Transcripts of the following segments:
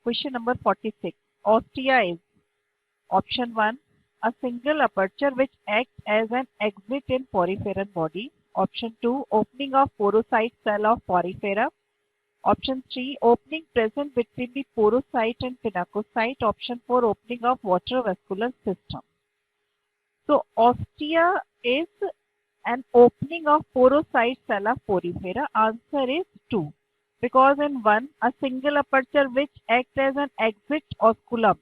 Question number 46. Ostia is option 1, a single aperture which acts as an exit in poriferan body. Option 2, opening of porocyte cell of porifera. Option 3, opening present between the porocyte and pinacocyte. Option 4, opening of water vascular system. So ostia is an opening of porocyte cell of porifera. Answer is 2. Because in 1, a single aperture which acts as an exit osculum.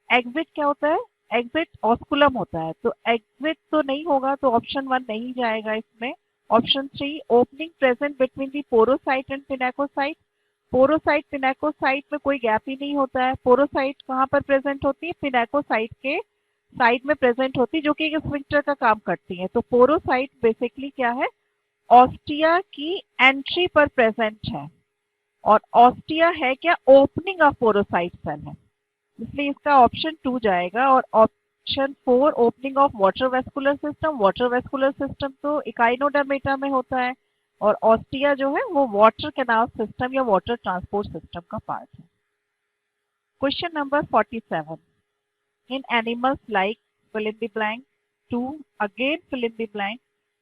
Exit क्या होता है? Exit osculum होता है. तो exit तो नहीं होगा, तो option 1 नहीं जाएगा इसमें. Option 3, opening present between the porocyte and pinacocyte. पोरोसाइट पिनाकोसाइट में कोई गैप ही नहीं होता है. पोरोसाइट कहाँ पर प्रेजेंट होती है? पिनाकोसाइट के साइड में प्रेजेंट होती है, जो कि एक स्फिंक्टर का काम करती है. तो पोरोसाइट बेसिकली क्या है? ऑस्टिया की एंट्री पर प्रेजेंट है. और ऑस्टिया है क्या? ओपनिंग ऑफ पोरोसाइट सेल है, इसलिए इसका ऑप्शन 2 जाएगा. और option 4, opening of water vascular system. Water vascular system तो इकाइनोडर्मेटा में होता है, और ऑस्टिया जो है वो वाटर कैनाल सिस्टम या वाटर ट्रांसपोर्ट सिस्टम का पार्ट है. Question number 47. In animals like fill in the blank, 2 again fill in the blank,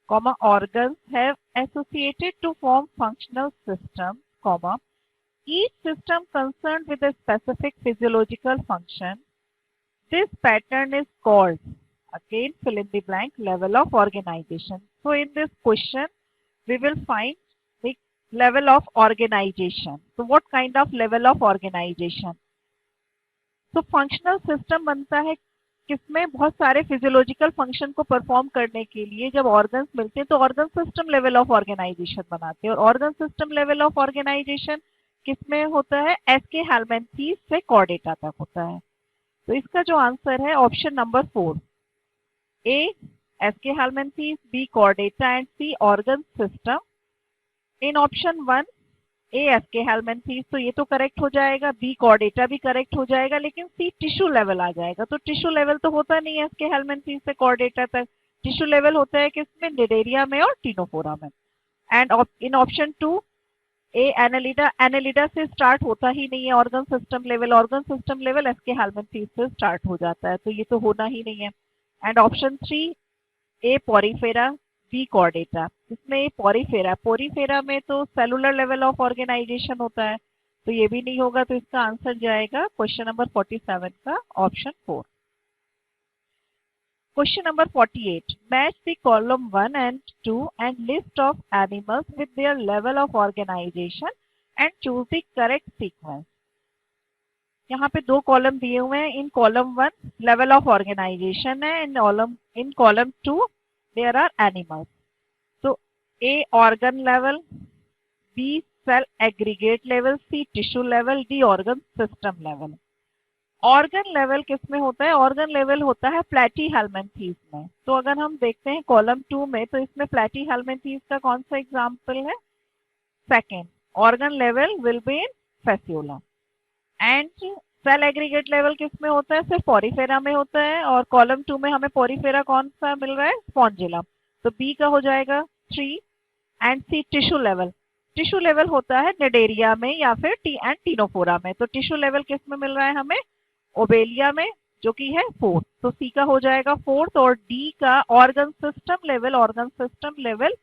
comma organs have associated to form functional systems, comma each system concerned with a specific physiological function. This pattern is called, again fill in the blank, level of organization. So in this question we will find the level of organization. So what kind of level of organization? तो functional system बनता है किसमें? बहुत सारे physiological function को perform करने के लिए जब ऑर्गन्स मिलते हैं तो organ system level of organisation बनाते हैं. और organ system level of organisation किसमें होता है? एसके हेलमिंथेस से कॉर्डेटा तक होता है. तो इसका जो आंसर है option number 4, A Aschelminthes, B Chordata and C organ system. In option 1 A Aschelminthes, तो ये तो करेक्ट हो जाएगा. बी कॉर्डेटा भी करेक्ट हो जाएगा, लेकिन सी टिश्यू लेवल आ जाएगा. तो टिश्यू लेवल तो होता नहीं है एसके हेलमिंथेस से कॉर्डेटा तक. टिश्यू लेवल होता है किसमें? निडेरिया में और टिनोफोरा में. And in option 2 A Annelida. Annelida से स्टार्ट होता ही नहीं है organ system level. Organ system level Aschelminthes से स्टार्ट हो जाता है, तो ये तो होना ही नहीं है. And option 3 A porifera, B chordata. इसमें पोरिफेरा, पोरिफेरा में तो सेलुलर लेवल ऑफ ऑर्गेनाइजेशन होता है, तो ये भी नहीं होगा. तो इसका आंसर जाएगा क्वेश्चन नंबर 47 का option 4. Question number 48. Match the column 1 and 2 and list of animals with their level of organization and choose the correct sequence. यहाँ पे 2 कॉलम दिए हुए हैं. In column 1 level of organisation है, in column 2 there are animals. तो A organ level, B cell aggregate level, C tissue level, D organ system level. Organ level किसमें होता है? ऑर्गन लेवल होता है प्लेटी हेलमिंथेस में. तो अगर हम देखते हैं कॉलम 2 में, तो इसमें प्लेटी हेलमिंथेस का कौन सा एग्जाम्पल है? Second. Organ level will be in fasciola. And cell aggregate level किसमें होता है? सिर्फ पोरिफेरा में होता है. और कॉलम 2 में हमें पोरिफेरा कौन सा मिल रहा है? स्पॉन्जिलम. तो बी का हो जाएगा 3. And C tissue level. Tissue level होता है निडेरिया में या फिर टी एंड टिनोफोरा में. तो टिश्यू लेवल किसमें मिल रहा है हमें? ओबेलिया में, जो कि है 4. तो सी का हो जाएगा 4th. और डी का organ system level, organ system level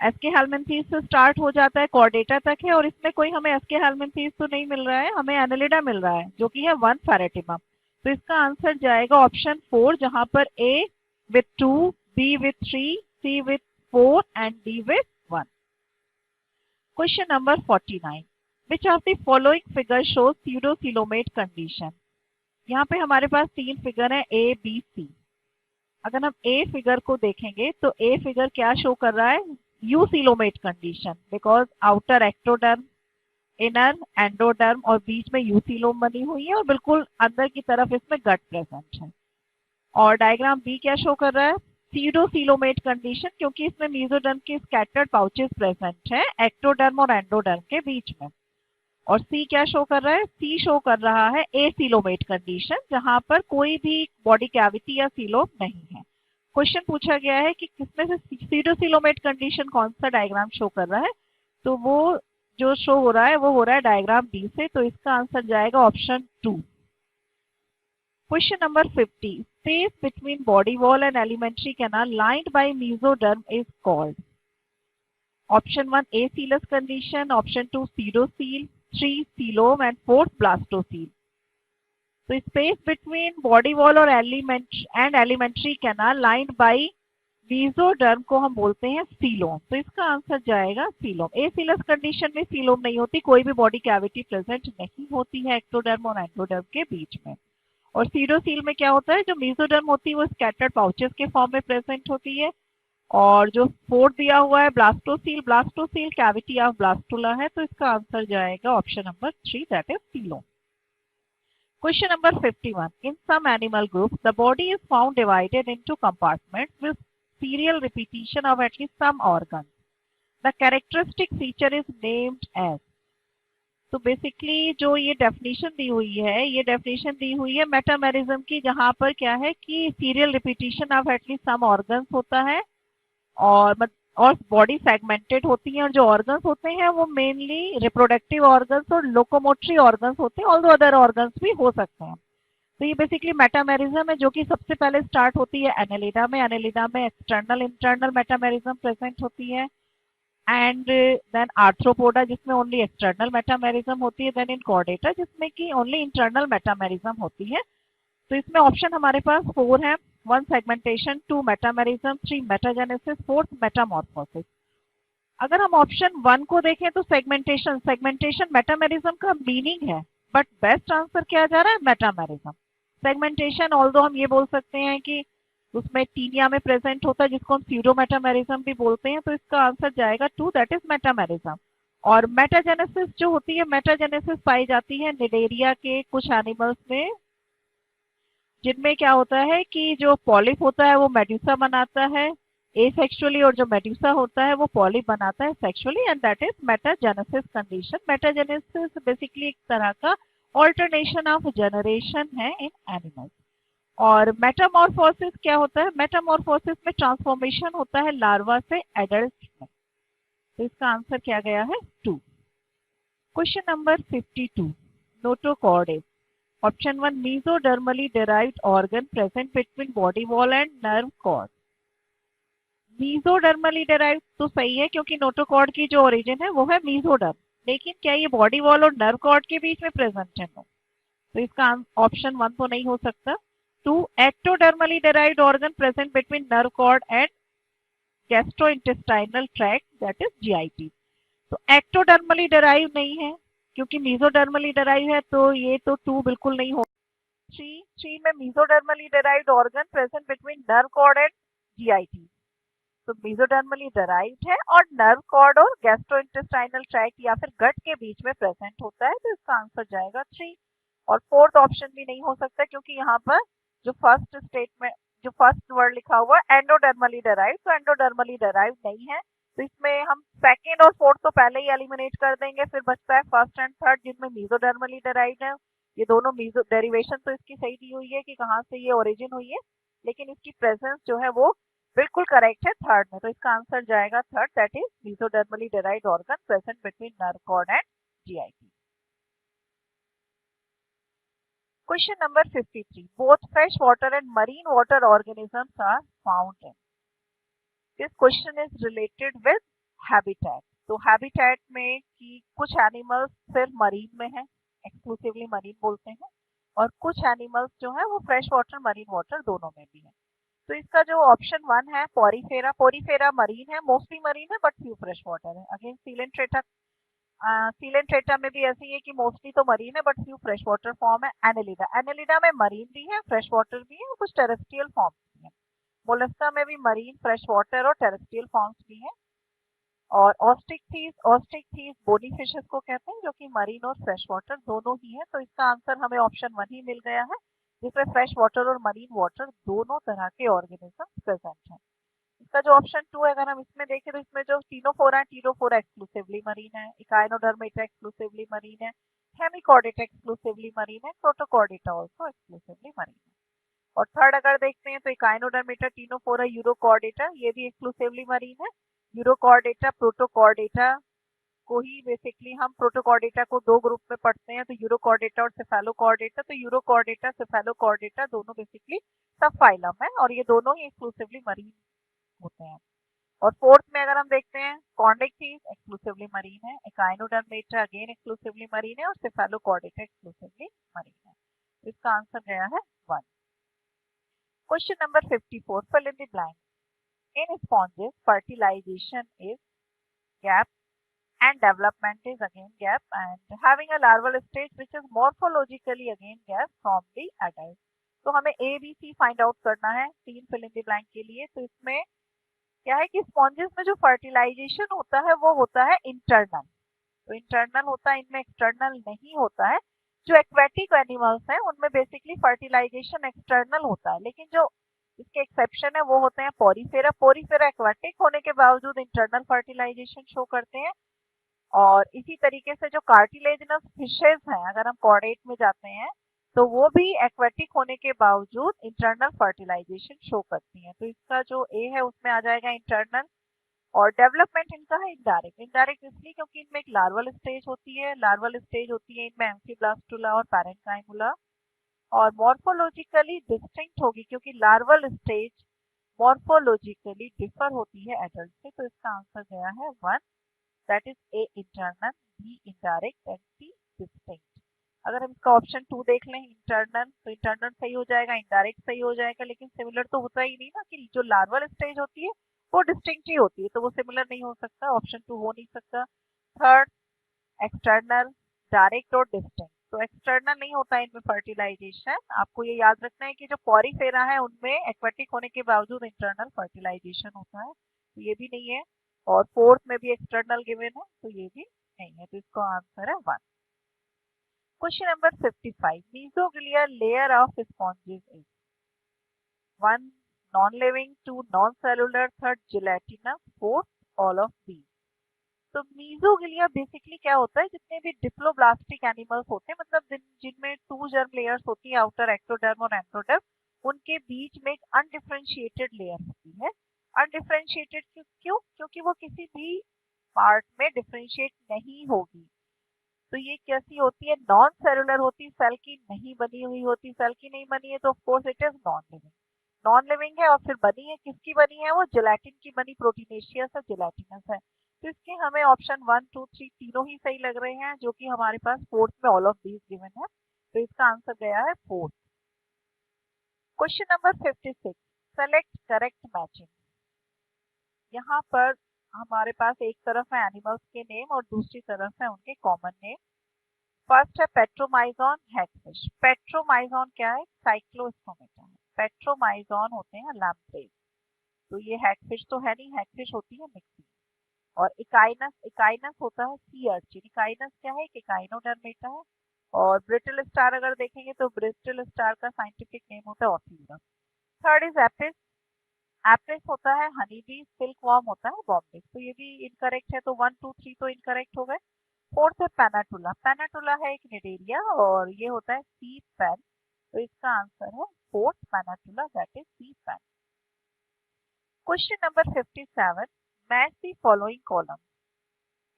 Aschelminthes से स्टार्ट हो जाता है, कॉर्डेटा तक है. और इसमें कोई हमें एसके हेलमिंथेस तो नहीं मिल रहा है, हमें एनालिडा मिल रहा है, जो कि है 1 फेरेटिमम. तो इसका आंसर जाएगा ऑप्शन 4, जहां पर A with 2, B with 3, C with 4 and D with 1. Question number 49. Which of the following figure shows pseudocoelomate condition. यहाँ पे हमारे पास 3 फिगर है, ए बी सी. अगर हम ए फिगर को देखेंगे तो ए फिगर क्या शो कर रहा है? Eucoelomate condition, because outer ectoderm, inner endoderm और बीच में यूसिलोम बनी हुई है, और बिल्कुल अंदर की तरफ इसमें गट प्रेजेंट है. और डायग्राम बी क्या शो कर रहा है? स्यूडोसिलोमेट कंडीशन, क्योंकि इसमें मेसोडर्म के स्कैटर्ड पाउचेस प्रेजेंट है एक्टोडर्म और एंडोडर्म के बीच में. और सी क्या शो कर रहा है? सी शो कर रहा है एसिलोमेट कंडीशन, जहां पर कोई भी बॉडी कैविटी या सीलोम नहीं है. क्वेश्चन पूछा गया है कि किसमें से स्यूडोसिलोमेट कंडीशन कौन सा डायग्राम शो कर रहा है? तो वो जो शो हो रहा है वो हो रहा है डायग्राम डी से, तो इसका आंसर जाएगा option 2। Question number 50, space between body wall and alimentary canal lined by mesoderm is called. Option 1 acoelous condition, option 2 pseudocoel, 3 coelom and 4 blastocoel. तो स्पेस बिटवीन बॉडी वॉल और alimentary canal lined by mesoderm को हम बोलते हैं coelom, तो इसका answer जाएगा coelom. Acoelous condition में सीलोम नहीं होती, कोई भी बॉडी कैविटी प्रेजेंट नहीं होती है एक्टोडर्म और एंडोडर्म के बीच में। और सीडोसील में क्या होता है, जो मेसोडर्म होती है वो स्कैटर्ड पाउचेस के फॉर्म में प्रेजेंट होती है। और जो फोर्थ दिया हुआ है blastocoel, blastocoel cavity of blastula है, तो इसका आंसर जाएगा option number 3, that is coelom. Question number 51. In some animal groups, the body is found divided into compartments with serial repetition of at least some organs. The characteristic feature is named as. तो basically जो ये definition दी हुई है, ये definition दी हुई है metamerism की, जहां पर क्या है कि serial repetition of at least some organs होता है और बॉडी सेगमेंटेड होती है, और जो ऑर्गन्स होते हैं वो मेनली रिप्रोडक्टिव ऑर्गन्स और लोकोमोटरी ऑर्गन्स होते हैं, ऑल अदर ऑर्गन्स भी हो सकते हैं। तो ये बेसिकली मेटामेरिज्म है, जो कि सबसे पहले स्टार्ट होती है एनेलिडा में। एनेलिडा में एक्सटर्नल इंटरनल मेटामेरिज्म प्रेजेंट होती है, एंड देन आर्थ्रोपोडा जिसमें ओनली एक्सटर्नल मेटामेरिज्म होती है, देन इन कॉर्डेटा जिसमें कि ओनली इंटरनल मेटामेरिज्म होती है। तो इसमें ऑप्शन हमारे पास 4 है, 1 सेगमेंटेशन, 2 मेटामेरिज्म, 3 मेटाजेनेसिस, 4 मेटामॉर्फोसिस। अगर हम ऑप्शन 1 को देखें तो सेगमेंटेशन, सेगमेंटेशन मेटामेरिज्म का मीनिंग है, बट बेस्ट आंसर क्या जा रहा है, मेटामेरिज्म। सेगमेंटेशन ऑल्दो हम ये बोल सकते हैं कि उसमें टीनिया में प्रेजेंट होता है, जिसको हम स्यूडो मेटामेरिज्म भी बोलते हैं, तो इसका आंसर जाएगा 2, दैट इज मेटामेरिज्म। और मेटाजेनेसिस जो होती है, मेटाजेनेसिस पाई जाती है निडेरिया के कुछ एनिमल्स में, जिनमें क्या होता है कि जो पॉलिप होता है वो मेड्यूसा बनाता है एसेक्सुअली, और जो मेड्यूसा होता है वो पॉलिप बनाता है sexually, and that is metagenesis condition. Metagenesis basically एक तरह का ऑल्टरनेशन ऑफ जनरेशन है इन एनिमल्स। और मेटामॉर्फोसिस क्या होता है, मेटामॉर्फोसिस में ट्रांसफॉर्मेशन होता है लार्वा से एडल्ट में, तो इसका आंसर क्या गया है 2। Question number 52, notochordate. Option 1 mesodermally derived organ present between body wall and nerve cord. mesodermally derived तो सही है, क्योंकि नोटोकॉर्ड की जो ओरिजिन है वो है mesoderm, लेकिन क्या ये बॉडी वॉल और नर्व कॉर्ड के बीच में प्रेजेंट है, तो इसका ऑप्शन 1 तो नहीं हो सकता। 2 ectodermally derived organ present between nerve cord and gastrointestinal tract, that is GIT। तो ectodermally derived नहीं है, क्योंकि mesodermally derived है, तो ये तो 2 बिल्कुल नहीं हो। 3 में mesodermally derived organ present between nerve cord and GIT, तो mesodermally derived है और nerve cord और gastrointestinal tract या फिर गट के बीच में प्रेजेंट होता है, तो इसका आंसर जाएगा 3। और 4th ऑप्शन भी नहीं हो सकता, क्योंकि यहाँ पर जो फर्स्ट स्टेटमेंट, जो फर्स्ट वर्ड लिखा हुआ है एंडोडर्मली डेराइव्ड, तो एंडोडर्मली डेराइव्ड नहीं है, तो इसमें हम सेकेंड और फोर्थ तो पहले ही एलिमिनेट कर देंगे, फिर बचता है फर्स्ट एंड थर्ड जिनमें मेसोडर्मली डेराइव्ड है। ये दोनों मेसो डेरिवेशन तो इसकी सही दी हुई है कि कहाँ से ये ओरिजिन हुई है, लेकिन इसकी प्रेजेंस जो है वो बिल्कुल करेक्ट है थर्ड में, तो इसका आंसर जाएगा third, that is mesodermally derived organ present between nerve cord and GIT. Question number 53. Both freshwater and marine water organisms are found in. This question is related with habitat. तो habitat में कि कुछ animals सिर्फ marine में है, exclusively marine बोलते हैं, और कुछ एनिमल्स जो है वो फ्रेश वाटर मरीन वाटर दोनों में भी है। तो इसका जो ऑप्शन 1 है पोरीफेरा, पोरीफेरा मरीन है, मोस्टली मरीन है बट फ्यू फ्रेश वाटर है। अगेन सीलेंट्रेटा, सीलेंट्रेटा में भी ऐसी है कि मोस्टली तो मरीन है but few fresh water form है। एनेलिडा, एनेलिडा में मरीन भी है, फ्रेश वाटर भी है, और कुछ टेरेस्ट्रियल फॉर्म्स भी है। मोलस्का में भी मरीन, फ्रेश वाटर और टेरेस्ट्रियल फॉर्म्स भी हैं। और ऑस्टिकथीस, ऑस्टिकथीस बोनी फिशेस को कहते हैं, जो कि मरीन और फ्रेश वाटर दोनों ही है, तो इसका आंसर हमें ऑप्शन 1 ही मिल गया है, जिसमें फ्रेश वाटर और मरीन वाटर दोनों तरह के ऑर्गेनिज्म प्रेजेंट हैं। इसका जो ऑप्शन 2 है, अगर हम इसमें देखें तो इसमें जो टीनोफोरा है, टीनोफोरा एक्सक्लूसिवली मरीन है, इकाइनोडर्मेटा एक्सक्लूसिवली मरीन है, हेमिकॉर्डेटा एक्सक्लूसिवली मरीन है, प्रोटोकॉर्डेटा आल्सो एक्सक्लूसिवली मरीन है। और थर्ड अगर देखते हैं तो इकाइनोडर्मेटा, टीनोफोरा, यूरोकॉर्डेटा, ये भी एक्सक्लूसिवली मरीन है। यूरोकॉर्डेटा, प्रोटोकॉर्डेटा, को ही बेसिकली हम प्रोटोकॉर्डेटा को दो ग्रुप में पढ़ते हैं, तो यूरोकॉर्डेटा और सेफेलोकॉर्डेटा। तो यूरोकॉर्डेटा सेफेलोकॉर्डेटा दोनों बेसिकली सब फाइलम है और ये दोनों ही एक्सक्लूसिवली मरीन होते हैं। और फोर्थ में अगर हम देखते हैं कॉर्डेक्टीज एक्सक्लूसिवली मरीन है, एकाइनोडर्मेटा अगेन एक्सक्लूसिवली मरीन है और सेफेलोकॉर्डेटा एक्सक्लूसिवली मरीन है। तो इसका आंसर गया है 1। Question number 54, fill in the blank. In sponges, fertilization is gap and development is again gap and having a larval stage which is morphologically again gap from the adult. तो हमें A, B, C find out करना है 3 fill in the blank के लिए। तो इसमें क्या है कि स्पॉन्जेस में जो फर्टिलाइजेशन होता है वो होता है इंटरनल, तो इंटरनल होता है, इनमें एक्सटर्नल नहीं होता है। जो एक्वेटिक एनिमल्स हैं उनमें बेसिकली फर्टिलाइजेशन एक्सटर्नल होता है, लेकिन जो इसके एक्सेप्शन है वो होते हैं पोरीफेरा। पोरीफेरा एक्वेटिक होने के बावजूद इंटरनल फर्टिलाइजेशन शो करते हैं। और इसी तरीके से जो कार्टिलेजिनस फिशेज हैं, अगर हम कॉर्डेट में जाते हैं तो वो भी एक्वेटिक होने के बावजूद इंटरनल फर्टिलाइजेशन शो करती हैं। तो इसका जो ए है उसमें आ जाएगा इंटरनल। और डेवलपमेंट इनका है इनडायरेक्ट। इनडायरेक्ट इसलिए क्योंकि इनमें एक लार्वल स्टेज होती है, लार्वल स्टेज होती है इनमें एम्फीब्लास्टुला और पैरेन्काइमुला। और मॉर्फोलॉजिकली डिस्टिंक्ट होगी क्योंकि लार्वल स्टेज मॉर्फोलॉजिकली डिफर होती है एडल्ट से। तो इसका आंसर गया है 1, that is A internal, B indirect and C distinct. अगर हम इसका ऑप्शन 2 देख लें इंटरनल, तो इंटरनल सही हो जाएगा, इनडायरेक्ट सही हो जाएगा, लेकिन सिमिलर तो होता ही नहीं ना कि जो लार्वल स्टेज होती है वो डिस्टिंक्ट ही होती है, तो वो सिमिलर नहीं हो सकता, ऑप्शन 2 हो नहीं सकता। थर्ड एक्सटर्नल, डायरेक्ट और डिस्टिंक्ट। तो एक्सटर्नल नहीं होता है इनमें फर्टिलाइजेशन। आपको ये याद रखना है कि जो पॉरीफेरा है उनमें एक्वेटिक होने के बावजूद इंटरनल फर्टिलाइजेशन होता है, तो ये भी नहीं है। और फोर्थ में भी एक्सटर्नल गिवन है, तो ये भी नहीं है। तो इसका आंसर है 1। Question number 55, mesoglial layer of sponges is 1 non-living, 2 non-cellular, third gelatinous, fourth all of these। तो मीजोगिलिया बेसिकली क्या होता है, जितने भी डिप्लोब्लास्टिक एनिमल्स होते हैं, मतलब जिनमें 2 जर्म लेयर्स होती है, आउटर एक्टोडर्म और एंडोडर्म, उनके बीच में एक अनडिफरेंशिएटेड लेयर होती है। अनडिफरेंशिएटेड क्यों? क्योंकि वो किसी भी पार्ट में डिफरेंशिएट नहीं होगी। तो ये कैसी होती है? नॉन सेलुलर होती, सेल की नहीं बनी हुई होती। सेल की नहीं बनी है तो of course it is non living. Non living है और फिर बनी है किसकी बनी है? वो जेलेटिन की बनी, प्रोटीनेशियस है, जेलेटिनस है। तो इसके हमें ऑप्शन 1, 2, 3 तीनों ही सही लग रहे हैं, जो कि हमारे पास फोर्थ में ऑल ऑफ दीज गिवन है। तो इसका आंसर गया है fourth. Question number 56, select correct matching. यहाँ पर हमारे पास एक तरफ है एनिमल्स के नेम और दूसरी तरफ है उनके कॉमन नेम। फर्स्ट है पेट्रोमाइजॉन हैगफिश। पेट्रोमाइजॉन क्या है? साइक्लोस्टोमेटा है। पेट्रोमाइजॉन होते हैं लैम्प्रेज। तो ये हैगफिश तो है नहीं, हैगफिश होती है मिक्सी। और इकाइनस, इकाइनस होता है सी अर्चिन। इकाइनस क्या है? इकाइनोडर्मेटा है। और ब्रिटल स्टार अगर देखेंगे तो ब्रिटल स्टार का साइंटिफिक नेम होता है ऑफियूरम। Third is एप्रिस। एप्रिस होता है हनी बी। सिल्क वॉर्म होता है बॉम्बिस। तो ये भी इनकरेक्ट है, तो 1, 2, 3 तो इनकरेक्ट हो गए। फोर्थ है पेनाटुला। पेनाटुला है एक निडेरिया और ये होता है सी पेन। तो इसका आंसर है fourth pennatula, that is sea pen. Question number 57, match the following column.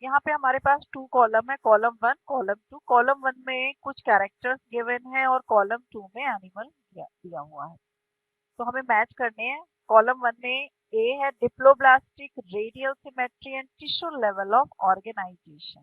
यहाँ पे हमारे पास 2 कॉलम है, कॉलम 1, कॉलम 2। कॉलम 1 में कुछ कैरेक्टर्स गिवन है और कॉलम 2 में एनिमल दिया हुआ है, तो हमें मैच करने हैं। कॉलम 1 में ए है diploblastic, radial symmetry and tissue level of organisation.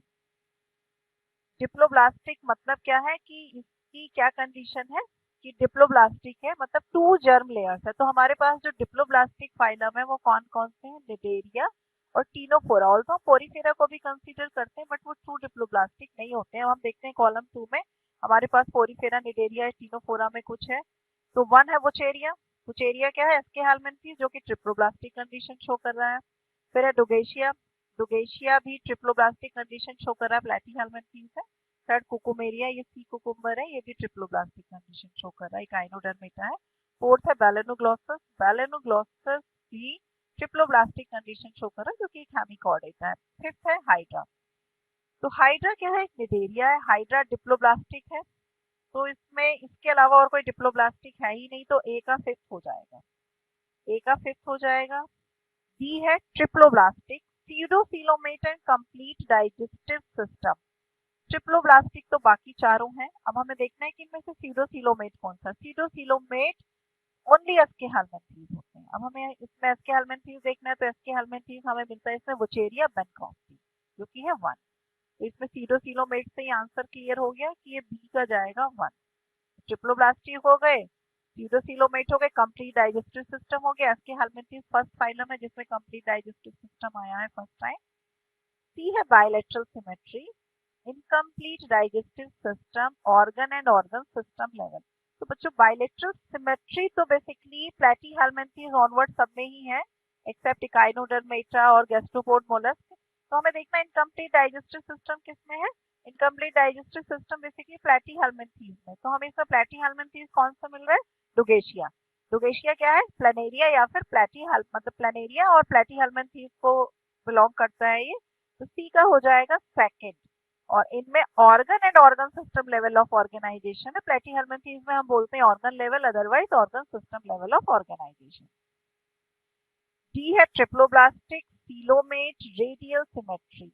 Diploblastic मतलब क्या है कि इसकी क्या कंडीशन है कि डिप्लोब्लास्टिक है, मतलब 2 जर्म लेयर्स है। तो हमारे पास जो डिप्लोब्लास्टिक फाइलम है वो कौन कौन से हैं? लिडेरिया और टीनोफोरा। ऑल्सो पोरीफेरा को भी कंसीडर करते हैं बट वो 2 डिप्लोब्लास्टिक नहीं होते हैं। हम देखते हैं कॉलम 2 में हमारे पास पोरीफेरा, निडेरिया, टीनोफोरा में कुछ है। तो 1 है वुचेरिया। वुचेरिया क्या है? एस्केहालमिन्थीस, जो कि ट्रिप्लोब्लास्टिक कंडीशन शो कर रहा है। फिर है डुगेशिया। डुगेशिया भी ट्रिप्लोब्लास्टिक कंडीशन शो कर रहा है, प्लैटीहेलमिन्थीस है। थर्ड कुकुमेरिया, ये सी कुकुम्बर है, ये भी ट्रिप्लोब्लास्टिक कंडीशन शो कर रहा है, इकाइनोडर्मेटा है। फोर्थ है बैलेनोग्लॉसस। बैलेनोग्लॉसस भी ट्रिप्लोब्लास्टिक कंडीशन शो कर रहा है, जो कि एक हेमिकॉर्डेटा है। फिफ्थ है हाइड्रा। तो हाइड्रा क्या है? एक निडेरिया है। हाइड्रा डिप्लोब्लास्टिक है, तो इसमें इसके अलावा और कोई डिप्लोब्लास्टिक है ही नहीं, तो ए का फिफ्थ हो जाएगा। ए का फिफ्थ हो जाएगा। बी है triploblastic, pseudocoelomate and complete digestive system. Triploblastic तो बाकी चारों हैं। अब हमें देखना है कि इनमें से pseudocoelomate कौन सा। pseudocoelomate ओनली एस्के हेलमिंथीज होते हैं। अब हमें इसमें एस्के हेलमिंथीज देखना है, तो एस्के हेलमिंथीज हमें मिलता है इसमें वुचेरिया बेनक्रॉफ्टी, जो कि है 1। तो इसमें pseudocoelomate से ही आंसर क्लियर हो गया कि ये बी का जाएगा 1। ट्रिप्लोब्लास्टी हो गए, pseudocoelomate हो गए, कंप्लीट डाइजेस्टिव सिस्टम हो गया। एस्के हेलमिंथीज फर्स्ट फाइलम है जिसमें कंप्लीट डाइजेस्टिव सिस्टम आया है फर्स्ट टाइम। सी है bilateral symmetry, incomplete digestive system, organ and organ system level. तो बच्चों बायलैटरल सिमेट्री तो बेसिकली प्लेटीहेल्मिन्थीज ऑनवर्ड सब में ही है एक्सेप्ट इकाइनोडर्मेटा और गैस्ट्रोपोड मोलस्क। तो हमें देखना है इनकम्प्लीट डाइजेस्टिव सिस्टम किसमें है। Incomplete digestive system basically Platyhelminthes में। तो हमें इसमें प्लेटीहेल्मिन्थीज कौन सा मिल रहा है, डुगेशिया। डुगेशिया क्या है, प्लेनेरिया या फिर मतलब प्लेनेरिया और प्लेटीहेल्मिन्थीज को बिलोंग करता है ये। तो सी का हो जाएगा सेकंड। और इनमें organ and organ system level of organisation है। प्लेटीहेल्मिन्थीज में हम बोलते हैं organ level, otherwise organ system level of organisation. D है ट्रिप्लोब्लास्टिक सीलोमेट रेडियल सिमेट्री।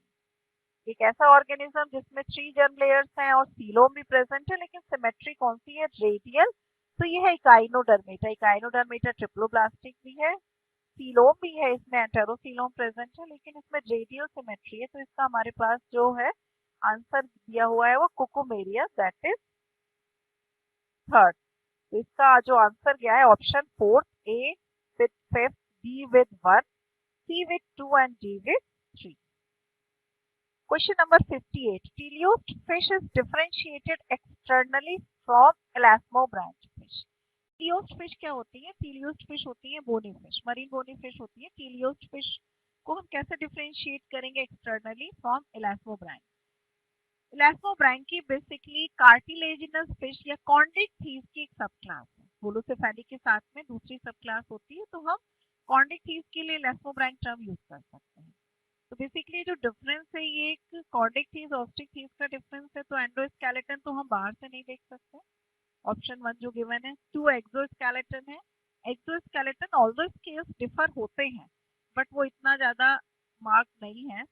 एक ऐसा ऑर्गेनिज्म जिसमें 3 जर्म लेयर्स हैं और सीलोम भी प्रेजेंट है, लेकिन सिमेट्री कौन सी है, रेडियल। तो ये है इकाइनोडर्मेटा। इकाइनोडर्मेटा ट्रिप्लोब्लास्टिक भी है, सीलोम भी है, इसमें एंटेरोसीलोम प्रेजेंट है, लेकिन इसमें रेडियल सिमेट्री है। तो इसका हमारे पास जो है आंसर दिया हुआ है वो कुकुमेरिया, दैट इज थर्ड। तो इसका जो आंसर गया है option 4, A with 5, B with 1, C with 2 and D with 3। Question number 58. Teleost fish is differentiated externally from elasmobranch fish. Teleost fish क्या होती है, Teleost fish होती है bony fish, marine bony fish होती है। Teleost fish को हम कैसे डिफरेंशिएट करेंगे externally from elasmobranch। elasmobranch basically cartilaginous fish या कॉन्डिकथीस की एक सब क्लास है। होलोसेफेली के साथ में दूसरी सब क्लास होती है, तो हम कॉन्डिकथीस के लिए elasmobranch टर्म यूज कर सकते हैं। तो बेसिकली जो डिफरेंस है ये एक कॉर्डिकथीस ऑस्टिकथीस का डिफरेंस है। तो एंडोस्केलेटन तो हम बाहर से नहीं देख सकते। ऑप्शन 1 जो गिवन है। 2 एक्सोस्केलेटन है। एक्सोस्केलेटन ऑल्दो स्केल्स डिफर होते हैं बट वो इतना ज्यादा मार्क नहीं है।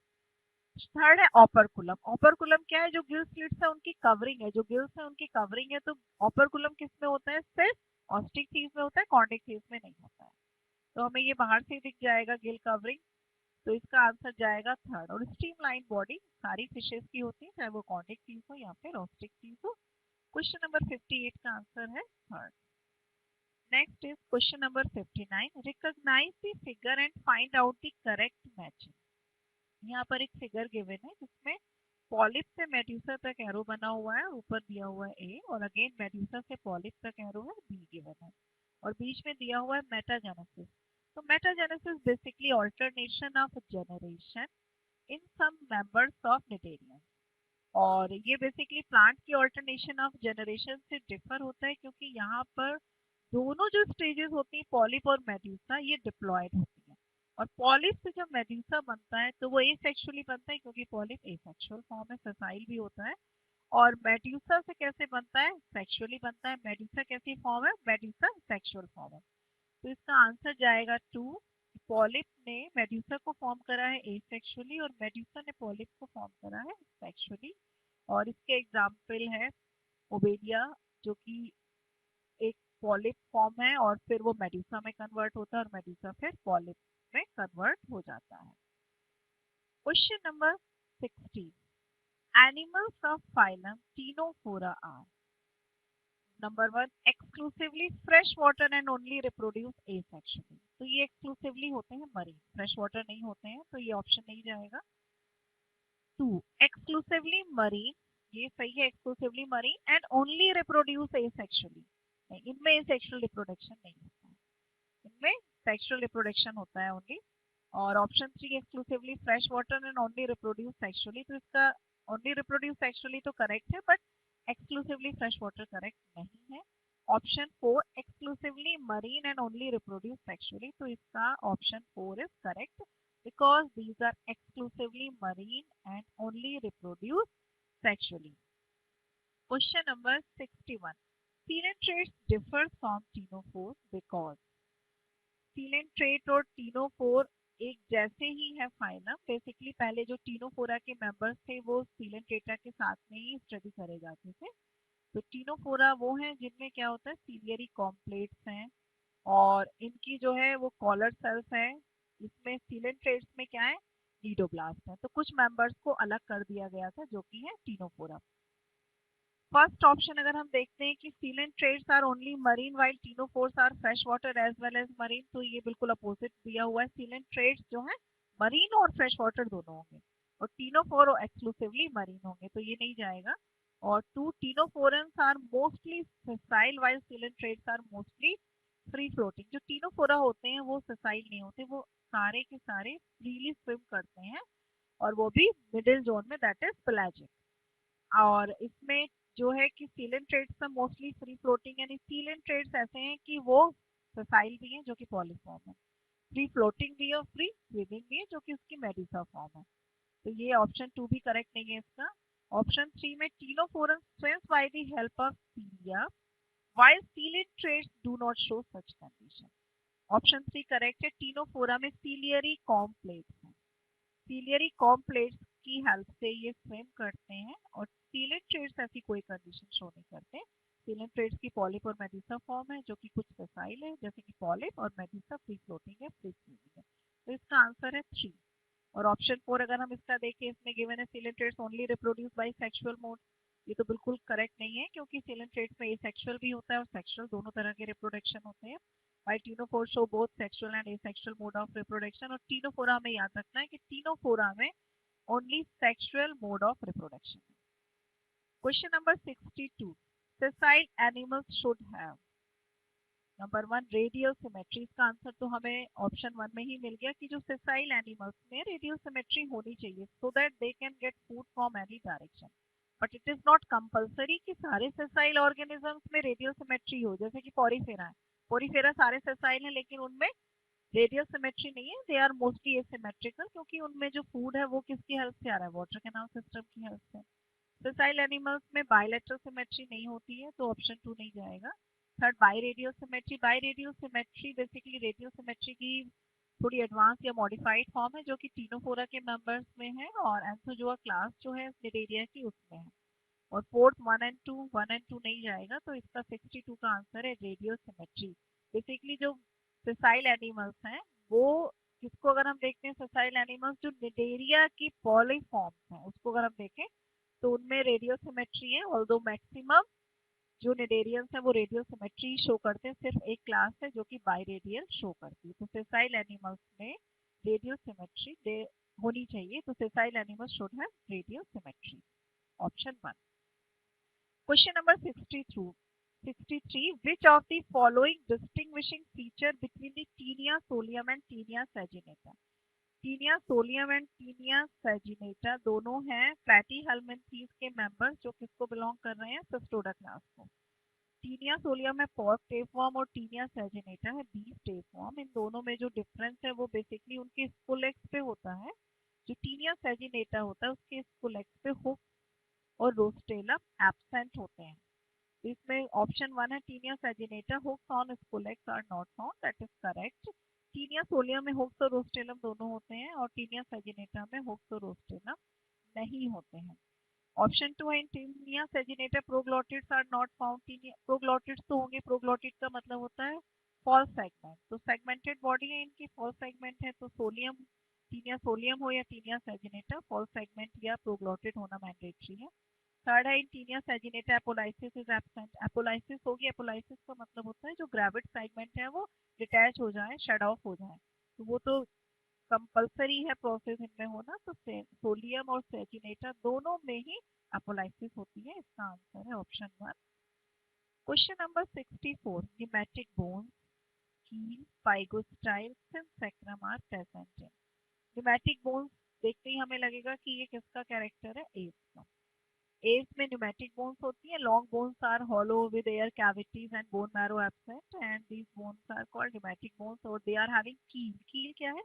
थर्ड है ऑपरकुलम। ऑपरकुलम क्या है, जो गिल स्लिट्स है उनकी कवरिंग है, जो गिल्स है उनकी कवरिंग है। तो ऑपरकुलम किस में होता है, सिर्फ ऑस्टिकथीस में होता है, कॉर्डिकथीस में नहीं होता है। तो हमें ये बाहर से दिख जाएगा गिल कवरिंग। तो इसका आंसर जाएगा थर्ड। और स्ट्रीमलाइन बॉडी सारी फिशेस की होती है, चाहे वो कॉन्डिकथीस हो या फिर ऑस्टिकथीस हो। क्वेश्चन नंबर 58 का आंसर है third. Next is question number 59। Recognise the figure and find out the correct matching. यहाँ पर एक फिगर गिवन है जिसमें पॉलिप से मेड्यूसा तक एरो बना हुआ है, ऊपर दिया हुआ है ए, और अगेन मेड्यूसा से पॉलिप तक एरो है, बी गिवन है, और बीच में दिया हुआ है मेटाजेनेसिस। तो metagenesis basically alternation of generation in some members of Cnidarian. और ये बेसिकली प्लांट की अल्टरनेशन ऑफ जनरेशन से डिफर होता है, क्योंकि यहाँ पर दोनों जो स्टेजेस होती है पॉलिप और मेड्यूसा ये डिप्लॉयड होती है। और पॉलिप से जब मेड्यूसा बनता है तो वो एसेक्सुअली बनता है, क्योंकि पॉलिप एसेक्सुअल फॉर्म है, सेसाइल भी होता है। और मेड्यूसा से कैसे बनता है, सेक्सुअली बनता है। मेड्यूसा कैसी फॉर्म है, मेड्यूसा सेक्सुअल फॉर्म है। तो इसका आंसर जाएगा 2। पॉलिप ने मेड्यूसा को फॉर्म करा है एसेक्सुअली और मेड्यूसा ने पॉलिप को फॉर्म करा है सेक्सुअली। और इसके एग्जाम्पल है ओबेडिया, जो कि एक पॉलिप फॉर्म है और फिर वो मेड्यूसा में कन्वर्ट होता है और मेड्यूसा फिर पॉलिप में कन्वर्ट हो जाता है। Question number 60। Animals of phylum ctenophora are. Number 1, exclusively fresh water and only reproduce asexually. तो ये एक्सक्लूसिवली होते हैं मरीन, फ्रेश वाटर नहीं होते हैं, तो ये ऑप्शन नहीं जाएगा। 2, एक्सक्लूसिवली मरीन, ये सही है, exclusively marine and only reproduce asexually. इनमें एसेक्सुअल रिप्रोडक्शन नहीं होता है, इनमें सेक्सुअल रिप्रोडक्शन होता है ओनली। और option 3, exclusively fresh water and only reproduce sexually. तो इसका ओनली रिप्रोड्यूस सेक्सुअली तो करेक्ट है, but exclusively fresh water correct नहीं है। Option 4, exclusively marine and only reproduce sexually. तो इसका option 4 is correct, because these are exclusively marine and only reproduce sexually. Question number 61. Coelentrates differ from ctenophores because coelentrate और ctenophore एक जैसे ही है फाइनम, basically पहले जो टीनोफोरा के मेंबर्स थे वो सीलेंट्रेटा के साथ में ही स्टडी करे जाते थे। तो टीनोफोरा वो हैं जिनमें क्या होता है, सीलियरी कॉम्प्लेट्स हैं, और इनकी जो है वो कॉलर सेल्स है। इसमें सीलेंट्रेट्स में क्या है, नीडोब्लास्ट है। तो कुछ मेंबर्स को अलग कर दिया गया था जो कि है टीनोफोरा। फर्स्ट ऑप्शन अगर हम देखते हैं कि coelenterates are only marine while ctenophores are fresh water as well as marine, तो ये बिल्कुल अपोजिट दिया हुआ है। सीलेंट्रेट्स जो है मरीन और फ्रेश वाटर दोनों होंगे, और टीनोफोर एक्सक्लूसिवली मरीन होंगे, तो ये नहीं जाएगा। और two, ctenophorans are mostly sessile while coelenterates are mostly free floating. जो टीनोफोरा होते हैं वो सेसाइल नहीं होते, वो सारे के सारे फ्रीली स्विम करते हैं, और वो भी मिडिल जोन में, दैट इज पेलाजिक। और इसमें जो है कि सीलेंट्रेट्स में मोस्टली फ्री फ्लोटिंग, यानी सीलेंट्रेट्स ऐसे हैं कि वो ससाइल भी हैं जो कि पॉलीफॉर्म है, फ्री फ्लोटिंग भी है और फ्री स्विमिंग भी है जो कि उसकी मेडुसा फॉर्म है। तो ये ऑप्शन 2 भी करेक्ट नहीं है इसका। ऑप्शन 3 में ctenophoran swims by the help of cilia while coelenterates do not show such condition. Option 3 correct है, टीनोफोरा में सीलियरी कॉम्प्लेक्स है, सीलियरी कॉम्प्लेट्स की हेल्प से ये स्विम करते हैं, और सीलेंट्रेट्स ऐसी कोई कंडीशन शो नहीं करते। सीलेंट्रेट्स की पॉलिप और मेडुसा फॉर्म है जो कि कुछ सेसाइल है, जैसे कि पॉलिप, और मेडुसा फ्री फ्लोटिंग है, फ्री स्विमिंग है। तो इसका आंसर है 3। और ऑप्शन 4 अगर हम इसका देखें, इसमें गिवन है coelenterates only reproduce by sexual mode. ये तो बिल्कुल करेक्ट नहीं है, क्योंकि सीलेंट्रेट्स में एसेक्सुअल भी होता है और सेक्सुअल, दोनों तरह के रिप्रोडक्शन होते हैं। While ctenophore show both sexual and asexual mode of reproduction, और टीनोफोरा में याद रखना है कि टीनोफोरा में only sexual mode of reproduction. Question number 62. Sessile animals should have number 1 radial symmetry. इसका आंसर तो हमें ऑप्शन 1 में ही मिल गया कि जो सेसाइल एनिमल्स में रेडियल सिमेट्री होनी चाहिए, so that they can get food from any direction. But it is not compulsory कि सारे सेसाइल ऑर्गेनिजम्स में रेडियल सिमेट्री हो, जैसे कि पोरीफेरा है, पोरीफेरा सारे सेसाइल हैं लेकिन उनमें रेडियल सिमेट्री नहीं है, दे आर मोस्टली एसिमेट्रिकल, क्योंकि उनमें जो फूड है वो किसकी हेल्प से आ रहा है, वाटर कैनाल सिस्टम की हेल्प से। सेसाइल एनिमल्स में बायलैटरल सिमेट्री नहीं होती है, तो ऑप्शन 2 नहीं जाएगा। Third, biradial symmetry. Biradial symmetry basically radial symmetry की थोड़ी एडवांस या मॉडिफाइड फॉर्म है, जो कि टीनोफोरा के मेंबर्स में है, और एंथोजोआ क्लास जो है निडेरिया की उसमें है। और फोर्थ, 1 एंड 2 नहीं जाएगा, तो इसका 62 का आंसर है रेडियल सिमेट्री। बेसिकली जो सेसाइल एनिमल्स हैं वो, किसको अगर हम देखते हैं, सेसाइल एनिमल्स जो निडेरिया की पॉलीफॉर्म्स हैं उसको अगर हम देखें, तो उनमें रेडियल सिमेट्री है, ऑल्दो मैक्सिमम जो निडेरियंस है वो रेडियल सिमेट्री शो करते हैं। सिर्फ एक क्लास है जो कि बायरेडियल शो करती है। तो सेसाइल एनिमल्स में रेडियल सिमेट्री होनी चाहिए, तो sessile animals should have radial symmetry, option 1। Question number 63. 63. Which of the following distinguishing feature between the Taenia solium and Taenia saginata? Taenia solium and Taenia saginata दोनों हैं flirty helminths के members, जो किसको belong कर रहे हैं, Cestoda class को। Taenia solium है पर्क टेपवर्म, और टीनिया सैजिनेटा है बीफ टेपवर्म। इन दोनों में जो डिफरेंस है वो बेसिकली उनके स्कुलेक्स पे होता है। जो टीनिया सैजिनेटा होता है उसके स्कुलेक्स पे हुक और रोस्टेलम एब्सेंट होते हैं। इसमें ऑप्शन 1 है, taenia saginata hooks on scolex are not found, that is correct. Taenia solium में हुक्स और रोस्टेलम दोनों होते हैं, और टीनिया सैजिनेटा में हुक्स और रोस्टेलम नहीं होते हैं। ऑप्शन 2 है, taenia saginata proglottids are not found. Proglottids तो होंगे, प्रोग्लोटिड का मतलब होता है फॉल सेगमेंट, तो सेगमेंटेड बॉडी है इनकी, फॉल सेगमेंट है, तो सोलियम, टीनिया सोलियम हो या टीनिया सैजिनेटा, फॉल सेगमेंट या प्रोग्लोटिड होना मैंडेटरी है। थर्ड है, इन taenia सैजिनेटा apolysis is absent. Apolysis होगी, एपोलाइसिस का मतलब होता है जो ग्रेविड सेगमेंट है वो डिटैच हो जाए, शट ऑफ हो जाए, तो वो तो कंपल्सरी है प्रोसेस इनमें होना। तो सोलियम और सैजिनेटा दोनों में ही एपोलाइसिस होती है, इसका आंसर है option 1। Question number 64. Pneumatic bones, keel, pygostyle, synsacrum are present in. Pneumatic bones देखते ही हमें लगेगा कि ये किसका कैरेक्टर है, एव्स का। एव्स में न्यूमेटिक बोन्स होती है, long bones are hollow with air cavities and bone marrow absent, and these bones are called pneumatic bones, और they are having keel। कील क्या है,